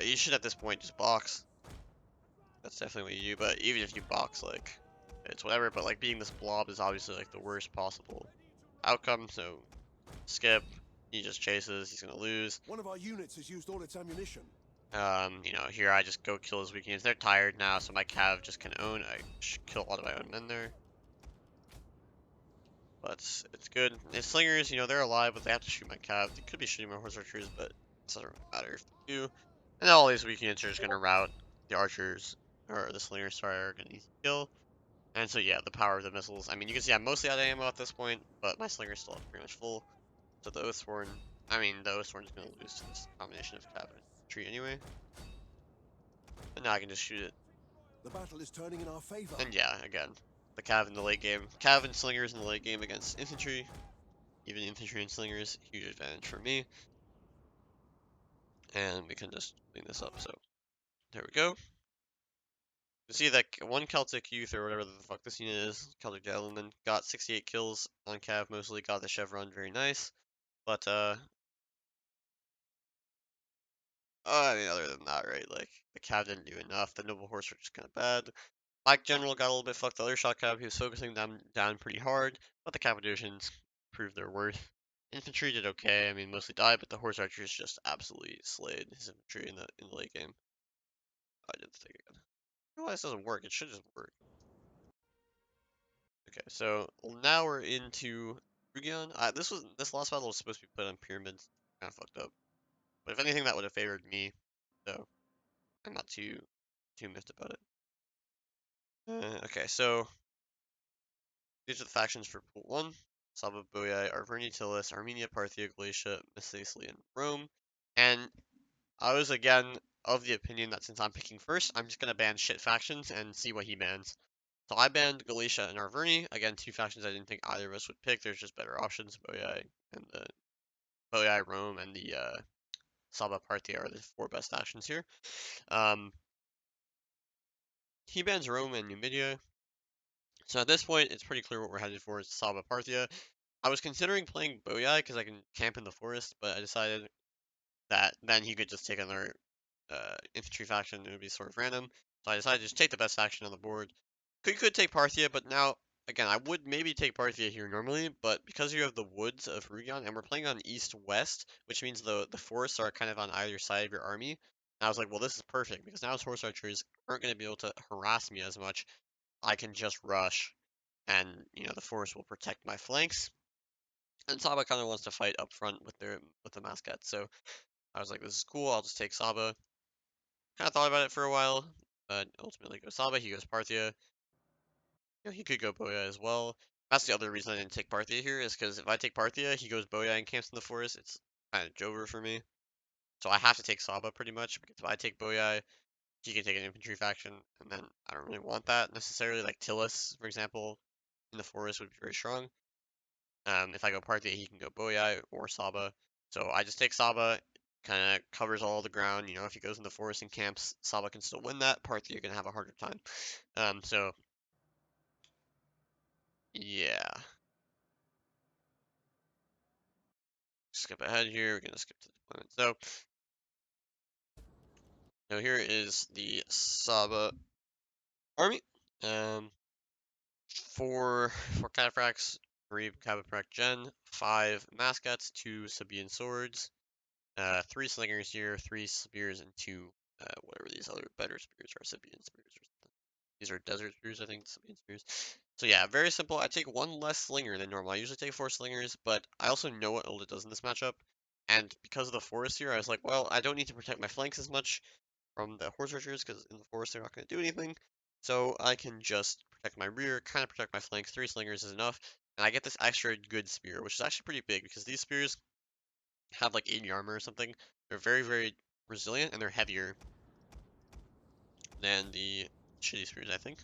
you should at this point just box. That's definitely what you do. But even if you box, like it's whatever. But like being this blob is obviously like the worst possible outcome. So skip. He just chases. He's gonna lose. One of our units has used all its ammunition. Here I just go kill his weak units. They're tired now, so my cav just can own. I should kill a lot of my own men there. But it's good. The slingers, they're alive, but they have to shoot my cav. They could be shooting my horse archers, but it doesn't really matter if they do. And all these weak units are just gonna rout the archers, or the slingers, sorry, are gonna easy kill. And so yeah, the power of the missiles. I mean, you can see I'm mostly out of ammo at this point, but my slingers still have pretty much full. So the Oathsworn is gonna lose to this combination of cav and tree anyway. And now I can just shoot it. The battle is turning in our favor. And yeah, again, the cav in the late game. Cav and slingers in the late game against infantry. Even infantry and slingers, huge advantage for me. And we can just clean this up. So there we go. You see that one Celtic youth or whatever the fuck this unit is, Celtic gentleman, got 68 kills on cav mostly, got the chevron, very nice. But I mean, other than that, right? Like the cav didn't do enough. The noble horse were just kind of bad. Black general got a little bit fucked. The other shot cav, he was focusing them down pretty hard, but the cav divisions proved their worth. Infantry did okay. I mean, mostly died, but the horse archers just absolutely slayed his infantry in the late game. I did the thing again. Why this doesn't work? It should just work. Okay, so now we're into Rugion. This last battle was supposed to be put on pyramids. Kind of fucked up. But if anything, that would have favored me. So I'm not too miffed about it. Okay, so these are the factions for Pool 1. Saba, Boyai, Arverni, Tilis, Armenia, Parthia, Galatia, Missaesli, and Rome. And I was again of the opinion that since I'm picking first, I'm just gonna ban shit factions and see what he bans. So I banned Galatia and Arverni. Again, two factions I didn't think either of us would pick. There's just better options. Boyai, Rome, and the Saba Parthia are the four best factions here. Um, he bans Rome and Numidia. So at this point, it's pretty clear what we're headed for is Saba Parthia. I was considering playing Boyai because I can camp in the forest, but I decided that then he could just take another infantry faction. It would be sort of random. So I decided to just take the best faction on the board. Could take Parthia, but now again I would maybe take Parthia here normally, but because you have the woods of Rugion and we're playing on east-west, which means the forests are kind of on either side of your army. And I was like, well, this is perfect because now his horse archers aren't going to be able to harass me as much. I can just rush, and the forest will protect my flanks. And Saba kind of wants to fight up front with the mascot, so I was like, this is cool. I'll just take Saba. Kind of thought about it for a while, but ultimately go Saba. He goes Parthia. He could go Boya as well. That's the other reason I didn't take Parthia here, is because if I take Parthia, he goes Boya and camps in the forest. It's kind of Jover for me. So I have to take Saba pretty much, because if I take Boya, he can take an infantry faction, and then I don't really want that necessarily. Like Tilis, for example, in the forest would be very strong. If I go Parthia, he can go Boya or Saba. So I just take Saba, kind of covers all the ground. If he goes in the forest and camps, Saba can still win that. Parthia can have a harder time. So yeah. Skip ahead here. We're gonna skip to deployment. So now here is the Saba army. Um, four cataphracts, three cataphract gen, five mascots, two Sabian swords, three slingers here, three spears, and two whatever these other better spears are, Sabian spears or something. These are desert spears, I think, Sabian spears. So yeah, very simple. I take one less slinger than normal. I usually take four slingers, but I also know what Ulda does in this matchup. And because of the forest here, I was like, well, I don't need to protect my flanks as much from the horse archers, because in the forest they're not going to do anything. So I can just protect my rear, kind of protect my flanks. Three slingers is enough. And I get this extra good spear, which is actually pretty big, because these spears have like 80 armor or something. They're very, very resilient, and they're heavier than the shitty spears, I think.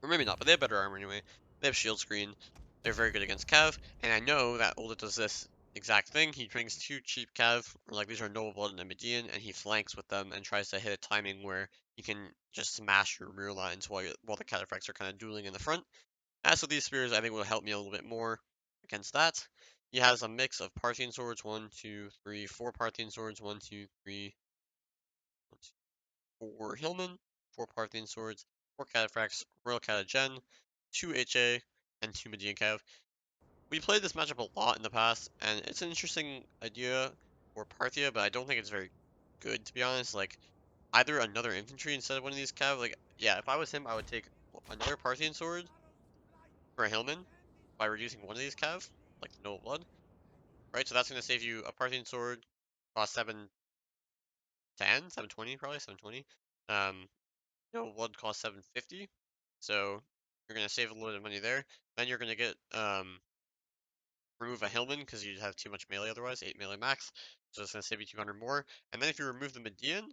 Or maybe not, but they have better armor anyway. They have shield screen. They're very good against Cav, and I know that Ulda does this exact thing. He brings two cheap Cav, or like these are Noble Blood and Median, and he flanks with them and tries to hit a timing where you can just smash your rear lines while the Cataphracts are kind of dueling in the front. As with these spears, I think will help me a little bit more against that. He has a mix of Parthian swords, one, two, three, four Parthian swords, one, two, three, one, two, four Hillmen, four Parthian swords, four Cataphracts, Royal Catagen, two HA, and two Median Cav. We played this matchup a lot in the past, and it's an interesting idea for Parthia, but I don't think it's very good, to be honest. Like, either another infantry instead of one of these cav. Like, yeah, if I was him, I would take another Parthian sword for a Hillman by reducing one of these cav, like the Noble Blood, right? So that's going to save you a Parthian sword, cost 710, 720 probably, 720. Noble Blood costs 750, so you're going to save a little bit of money there. Then you're going to get remove a Hillman because you'd have too much melee otherwise, 8 melee max. So it's going to save you 200 more. And then if you remove the Median,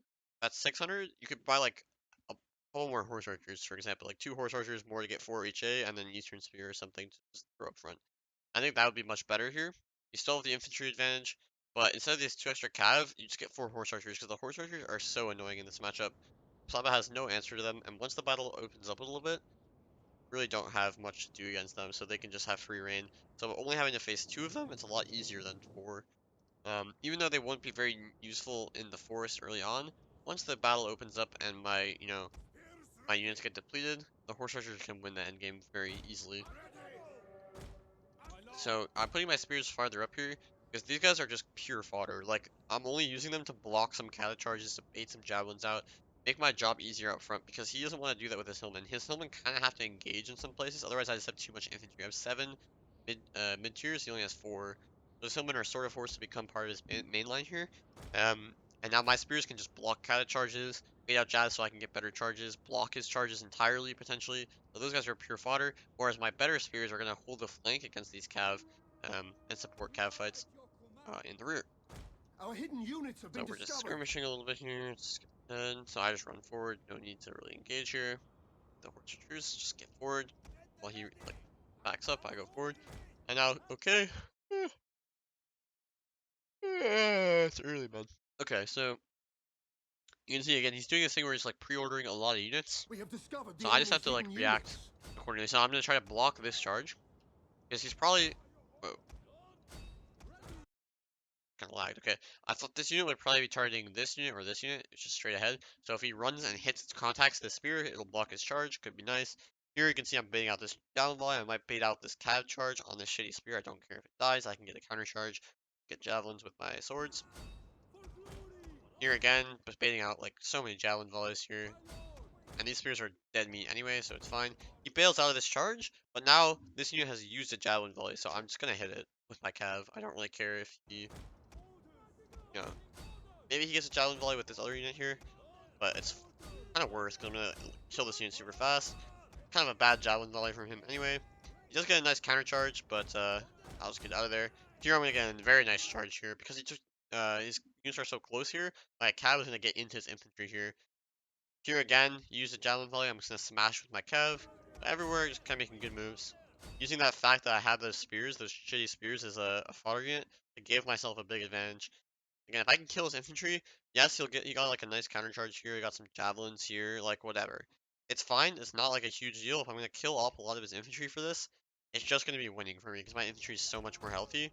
that's 600. You could buy like a couple more horse archers, for example, like 2 horse archers more to get 4 HA, and then Eastern Spear or something to just throw up front. I think that would be much better here. You still have the infantry advantage, but instead of these 2 extra cav, you just get 4 horse archers because the horse archers are so annoying in this matchup. Saba has no answer to them, and once the battle opens up a little bit, really don't have much to do against them, so they can just have free reign. So only having to face 2 of them, it's a lot easier than 4. Even though they won't be very useful in the forest early on, once the battle opens up and my units get depleted, the horse archers can win the end game very easily. So I'm putting my spears farther up here because these guys are just pure fodder. Like, I'm only using them to block some cattle charges, to bait some javelins out, make my job easier up front because he doesn't want to do that with his hillman. His hillman kind of have to engage in some places, otherwise I just have too much infantry. I have 7 mid tiers, he only has 4. So his hillmen are sort of forced to become part of his main line here. And now my spears can just block cattle charges, bait out jabs so I can get better charges, block his charges entirely potentially. So those guys are pure fodder, whereas my better spears are going to hold the flank against these cav and support cav fights in the rear. Our hidden units have So been we're just discovered. skirmishing a little bit here. Just skip ahead. So I just run forward. No need to really engage here. The horse truce, just get forward. While he like backs up, I go forward. And now, okay. It's early, man. Okay, so you can see again, he's doing this thing where he's like pre-ordering a lot of units. We have discovered So the I just have enemy's to like hidden react units. accordingly. So I'm gonna try to block this charge because he's probably. Whoa, kind of lagged. Okay, I thought this unit would probably be targeting this unit or this unit. It's just straight ahead. So if he runs and contacts the spear, it'll block his charge. Could be nice. Here you can see I'm baiting out this down line. I might bait out this cav charge on this shitty spear. I don't care if it dies. I can get a counter charge, get javelins with my swords. Here again, just baiting out like so many javelin volleys here. And these spears are dead meat anyway, so it's fine. He bails out of this charge, but now this unit has used a javelin volley, so I'm just gonna hit it with my cav. I don't really care if he, you know, maybe he gets a javelin volley with this other unit here, but it's kind of worse because I'm gonna kill this unit super fast. Kind of a bad javelin volley from him anyway. He does get a nice counter charge, but I'll just get out of there. Here I'm gonna get a very nice charge here because he just his units are so close here. My cav is gonna get into his infantry here. Here again, use the javelin volley. I'm just gonna smash with my Kev. Everywhere, just kind of making good moves. Using that fact that I have those spears, those shitty spears, as a fodder unit, it gave myself a big advantage. Again, if I can kill his infantry, yes, he got like a nice counter charge here. He got some javelins here, like whatever. It's fine. It's not like a huge deal. If I'm gonna kill off a lot of his infantry for this, it's just gonna be winning for me because my infantry is so much more healthy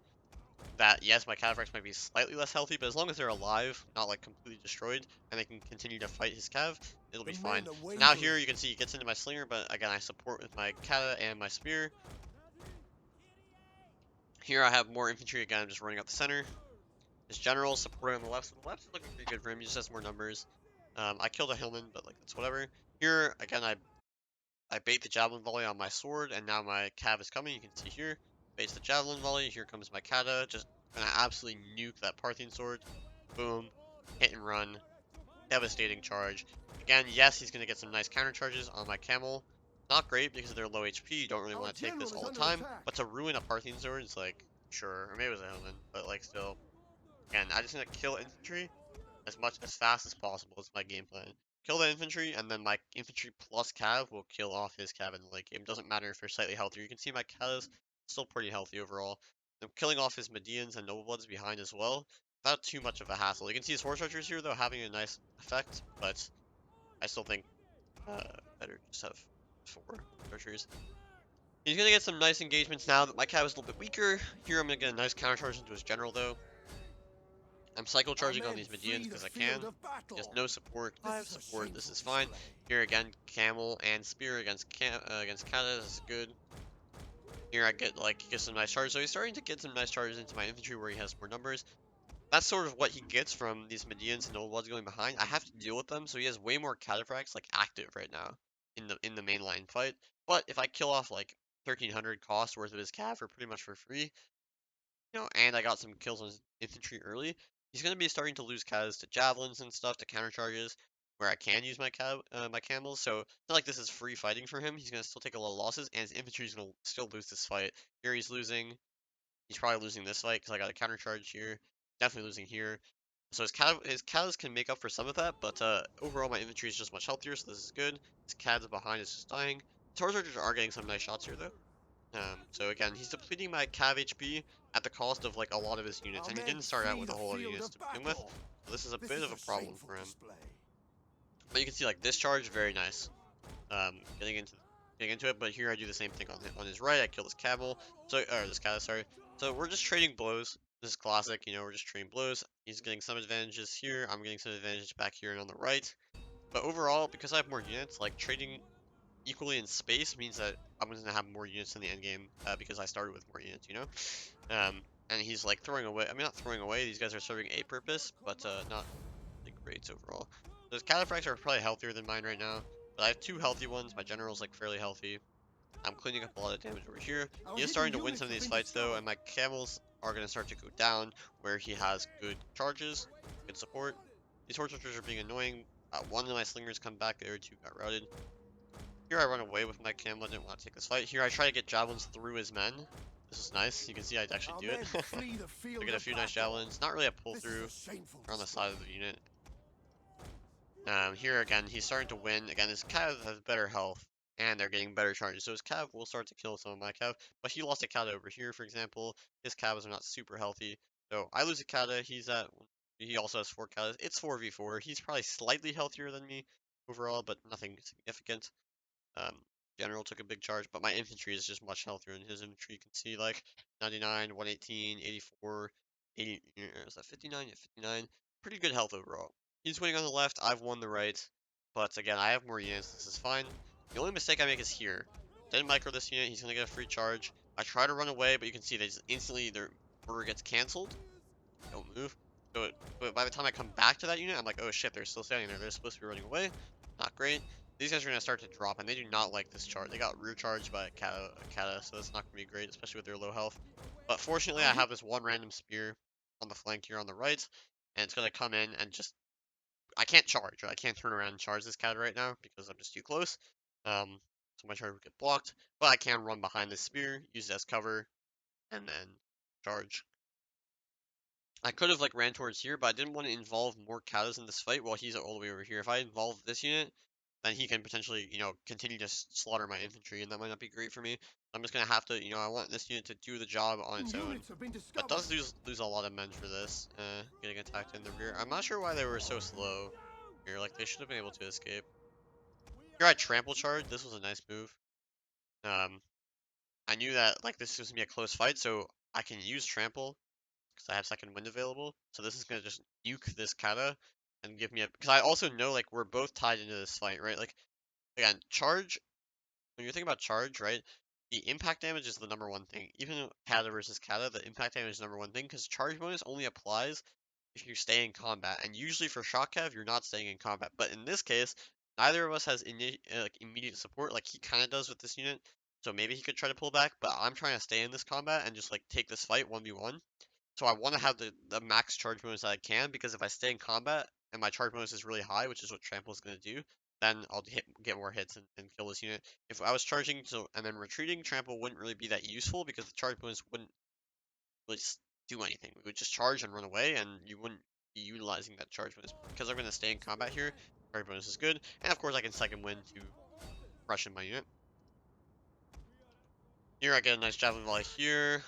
that yes, my Cav might be slightly less healthy, but as long as they're alive, not like completely destroyed, and they can continue to fight his Cav, it'll be The fine. men are So now here wavering. you can see he gets into my slinger, but again I support with my Kata and my spear. Here I have more infantry again, I'm just running up the center. His general supporting on the left, so the left is looking pretty good for him, he just has more numbers. I killed a Hillman, but like that's whatever. Here again I bait the javelin volley on my sword, and now my cav is coming. You can see here, baits the javelin volley. Here comes my kata, just gonna absolutely nuke that Parthian sword. Boom, hit and run, devastating charge. Again, yes, he's gonna get some nice counter charges on my camel. Not great because they're low HP. You don't really Our want to take general this is all the under time, attack. but to ruin a Parthian sword is like sure, or maybe it was a Hillman, but like still. Again, I just gonna kill infantry as fast as possible is my game plan. Kill the infantry, and then my infantry plus cav will kill off his cav in the late game. Doesn't matter if they're slightly healthier. You can see my cav is still pretty healthy overall. I'm killing off his Medians and Noble Bloods behind as well. Without too much of a hassle. You can see his horse archers here though having a nice effect, but I still think uh, better just have 4 horse archers. He's gonna get some nice engagements now that my cav is a little bit weaker. Here I'm gonna get a nice counter charge into his general though. I'm cycle Our charging on men these Medians flee the because I field can. of Just battle. no support. I This have is a support. This shameful is fine. display. Here again, Camel and Spear against Canada. This is good. Here I get some nice charges. So he's starting to get some nice charges into my infantry where he has more numbers. That's sort of what he gets from these Medians and old ones going behind. I have to deal with them, so he has way more cataphracts like active right now in the mainline fight. But if I kill off like 1300 cost worth of his cav for pretty much for free, and I got some kills on his infantry early, he's gonna be starting to lose cas to javelins and stuff, to countercharges, where I can use my camels. So it's not like this is free fighting for him. He's gonna still take a lot of losses, and his infantry is gonna still lose this fight. Here he's losing. He's probably losing this fight because I got a countercharge here. Definitely losing here. So his cows can make up for some of that, but overall my infantry is just much healthier, so this is good. His cads behind is just dying. Taurus archers are getting some nice shots here though. So again, he's depleting my cav HP at the cost of like a lot of his units, Our and he men didn't start out flee with the a whole lot of field units of to begin with. battle. So this is a This bit is of a a problem shameful for him. display. But you can see like this charge, very nice. Getting into it, but here I do the same thing on his right. I kill this camel, or this cattle, sorry. So we're just trading blows. This is classic, we're just trading blows. He's getting some advantages here. I'm getting some advantages back here and on the right. But overall, because I have more units, like trading equally in space means that I'm going to have more units in the end game because I started with more units. And he's like throwing away. I mean, not throwing away. These guys are serving a purpose, but not like great overall. Those cataphracts are probably healthier than mine right now, but I have two healthy ones. My general's like fairly healthy. I'm cleaning up a lot of damage over here. Our He is hidden starting to win units some of have these been fights though, discovered. and my camels are going to start to go down where he has good charges, good support. These horse archers are being annoying. One of my slingers come back, the other two got routed. Here I run away with my camel, I didn't want to take this fight. Here I try to get javelins through his men. This is nice. You can see I actually Our do it. men flee the I field get a of few nice battle. javelins. Not really a pull This is through. a shameful Or on the display. side of the unit. Here again, he's starting to win. Again, his cav has better health, and they're getting better charges. So his cav will start to kill some of my cav. But he lost a kata over here, for example. His cavs are not super healthy. So I lose a kata. He also has 4 katas. It's 4v4. He's probably slightly healthier than me overall, but nothing significant. Um, General took a big charge, but my infantry is just much healthier. In his infantry, you can see like 99, 118, 84, 80. Is that 59? Yeah, 59. Pretty good health overall. He's winning on the left. I've won the right. But again, I have more units. This is fine. The only mistake I make is here. Didn't micro this unit. He's gonna get a free charge. I try to run away, but you can see they just instantly their order gets canceled. Don't move. But by the time I come back to that unit, I'm like, oh shit, they're still standing there. They're supposed to be running away. Not great. These guys are going to start to drop, and they do not like this charge. They got rear charged by a Kata, so that's not going to be great, especially with their low health. But fortunately, Our I hit have this one random spear on the flank here on the right, and it's going to come in and just... I can't charge, right? I can't turn around and charge this Kata right now because I'm just too close. So my charge would get blocked, but I can run behind this spear, use it as cover, and then charge. I could have like ran towards here, but I didn't want to involve more Katas in this fight while he's all the way over here. If I involve this unit, then he can potentially, continue to slaughter my infantry, and that might not be great for me. I'm just gonna have to, I want this unit to do the job on its own. units have been But discovered. does lose a lot of men for this, getting attacked in the rear. I'm not sure why they were so slow here. Like they should have been able to escape. Here I trample charge. This was a nice move. Um, I knew that like this was gonna be a close fight, so I can use trample because I have second wind available. So this is gonna just nuke this kata and give me a, because I also know like we're both tied into this fight, right? Like again, charge, when you're thinking about charge, right? The impact damage is the number one thing. Even kata versus kata, the impact damage is number one thing because charge bonus only applies if you stay in combat. And usually for shock cav, you're not staying in combat. But in this case, neither of us has like immediate support like he kind of does with this unit. So maybe he could try to pull back, but I'm trying to stay in this combat and just like take this fight 1v1. So I want to have the max charge bonus that I can, because if I stay in combat and my charge bonus is really high, which is what Trample is going to do, then I'll get more hits and kill this unit. If I was charging and then retreating, Trample wouldn't really be that useful because the charge bonus wouldn't really do anything. We would just charge and run away, and you wouldn't be utilizing that charge bonus. Because I'm going to stay in combat here, charge bonus is good, and of course I can second wind to rush in my unit. Here I get a nice javelin volley here.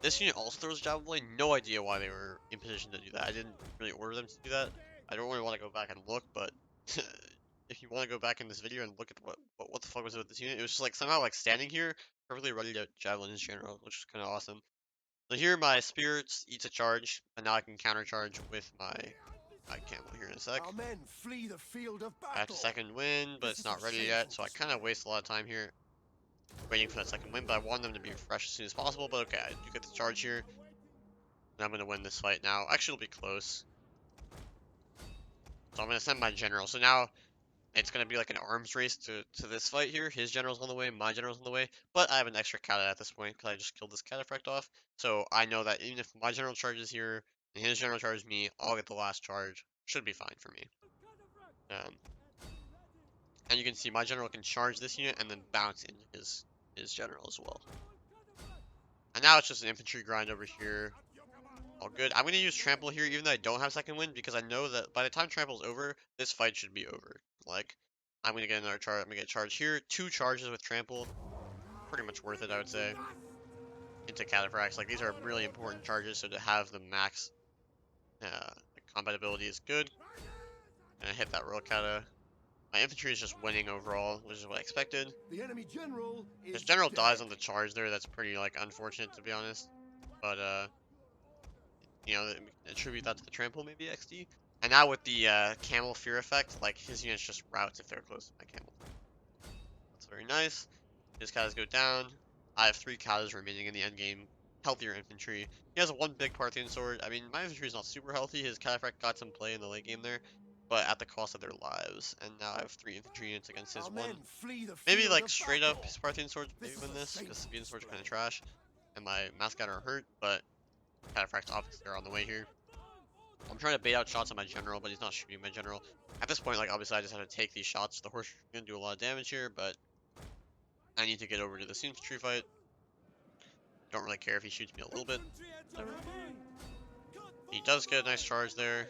This unit also throws a javelin blade. No idea why they were in position to do that. I didn't really order them to do that. I don't really want to go back and look, but if you want to go back in this video and look at what the fuck was it with this unit, it was just like somehow like standing here, perfectly ready to javelin his general, which is kind of awesome. So here my spirits eats a charge, and now I can counter charge with my camel here in a sec. Our men flee the field of I have to battle. second wind, but This it's is a not ready yet, shameful so I kind display. of waste a lot of time here. waiting for that second win, but I want them to be fresh as soon as possible. But okay, I do get the charge here, and I'm gonna win this fight now. Actually, it'll be close. So I'm gonna send my general. So now it's gonna be like an arms race to this fight here. His general's on the way, my general's on the way, but I have an extra cata at this point because I just killed this cataphracт off. So I know that even if my general charges here and his general charges me, I'll get the last charge. Should be fine for me. Um, and you can see my general can charge this unit and then bounce into his general as well. And now it's just an infantry grind over here. All good. I'm gonna use trample here, even though I don't have second wind, because I know that by the time trample's over, this fight should be over. Like, I'm gonna get another charge. I'm gonna get charge here. 2 charges with trample. Pretty much worth it, I would say. Into cataphracts. Like, these are really important charges, so to have the max combat ability is good. And I hit that royal cata. My infantry is just winning overall, which is what I expected. The enemy general His is general dies dead. on the charge there. That's pretty like unfortunate, to be honest. But you know, attribute that to the trample maybe XD. And now with the camel fear effect, like his units just route if they're close to my camel. That's very nice. His catas go down. I have 3 catas remaining in the end game. Healthier infantry. He has a 1 big Parthian sword. I mean, my infantry is not super healthy. His cataphract got some play in the late game there, but at the cost of their lives. And now I have 3 infantry units against his Our 1. men flee the Maybe field like of straight up battle. his Parthian swords This maybe is win a this because safe Sabine swords are kind of display. trash, and my Mascat are hurt, but cataphracts obviously are on the way here. I'm trying to bait out shots on my general, but he's not shooting my general. At this point, like, obviously I just have to take these shots. The horse is going to do a lot of damage here, but I need to get over to this infantry fight. Don't really care if he shoots me a little bit. Whatever. He does get a nice charge there.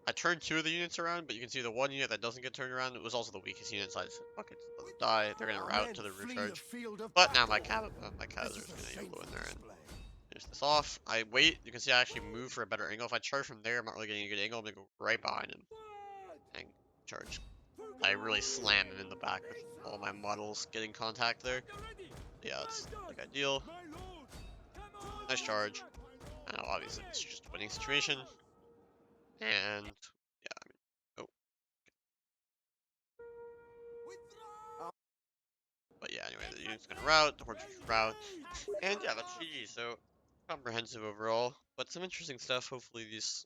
I turned 2 of the units around, but you can see the 1 unit that doesn't get turned around, it was also the weakest unit, so I just said, fuck it, just let them die. They're going to Our route men to the rear flee the charge. field of But now battle. my This Kaiser is is a going to YOLO in shameful there and display. finish this off. I wait. You can see I actually move for a better angle. If I charge from there, I'm not really getting a good angle. I'm going to go right behind him and charge. I really slam him in the back with all my models getting contact there. Yeah, it's like ideal. Nice charge. I know obviously this is just a winning situation. And yeah, I mean, oh, but yeah, anyway, the unit's gonna route, the horse route, and yeah, that's GG. So comprehensive overall, but some interesting stuff. Hopefully this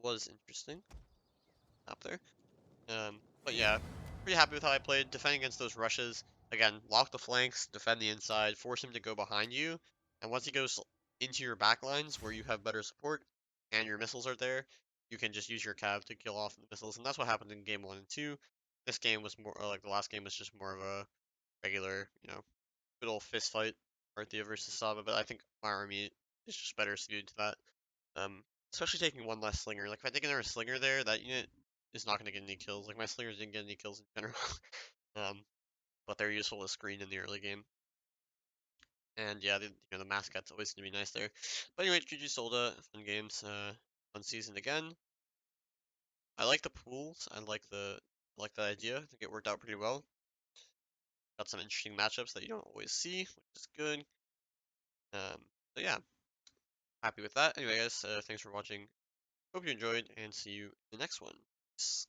was interesting up there. But yeah, pretty happy with how I played. Defending against those rushes. Again, lock the flanks, defend the inside, force him to go behind you, and once he goes into your back lines where you have better support and your missiles are there, you can just use your cav to kill off the missiles, and that's what happened in game 1 and 2. This game was more like the last game was just more of a regular, good old fist fight, Arthea versus Saba, but I think my army is just better suited to that. Especially taking 1 less slinger. Like if I take another slinger there, that unit is not gonna get any kills. Like my slingers didn't get any kills in general. um, but they're useful to screen in the early game. And yeah, the mascot's always gonna be nice there. But anyway, GG Solda, fun games, fun season again. I like the pools. I like the idea. I think it worked out pretty well. Got some interesting matchups that you don't always see, which is good. Um, so yeah, happy with that. Anyway, guys, thanks for watching. Hope you enjoyed, and see you in the next one. Peace.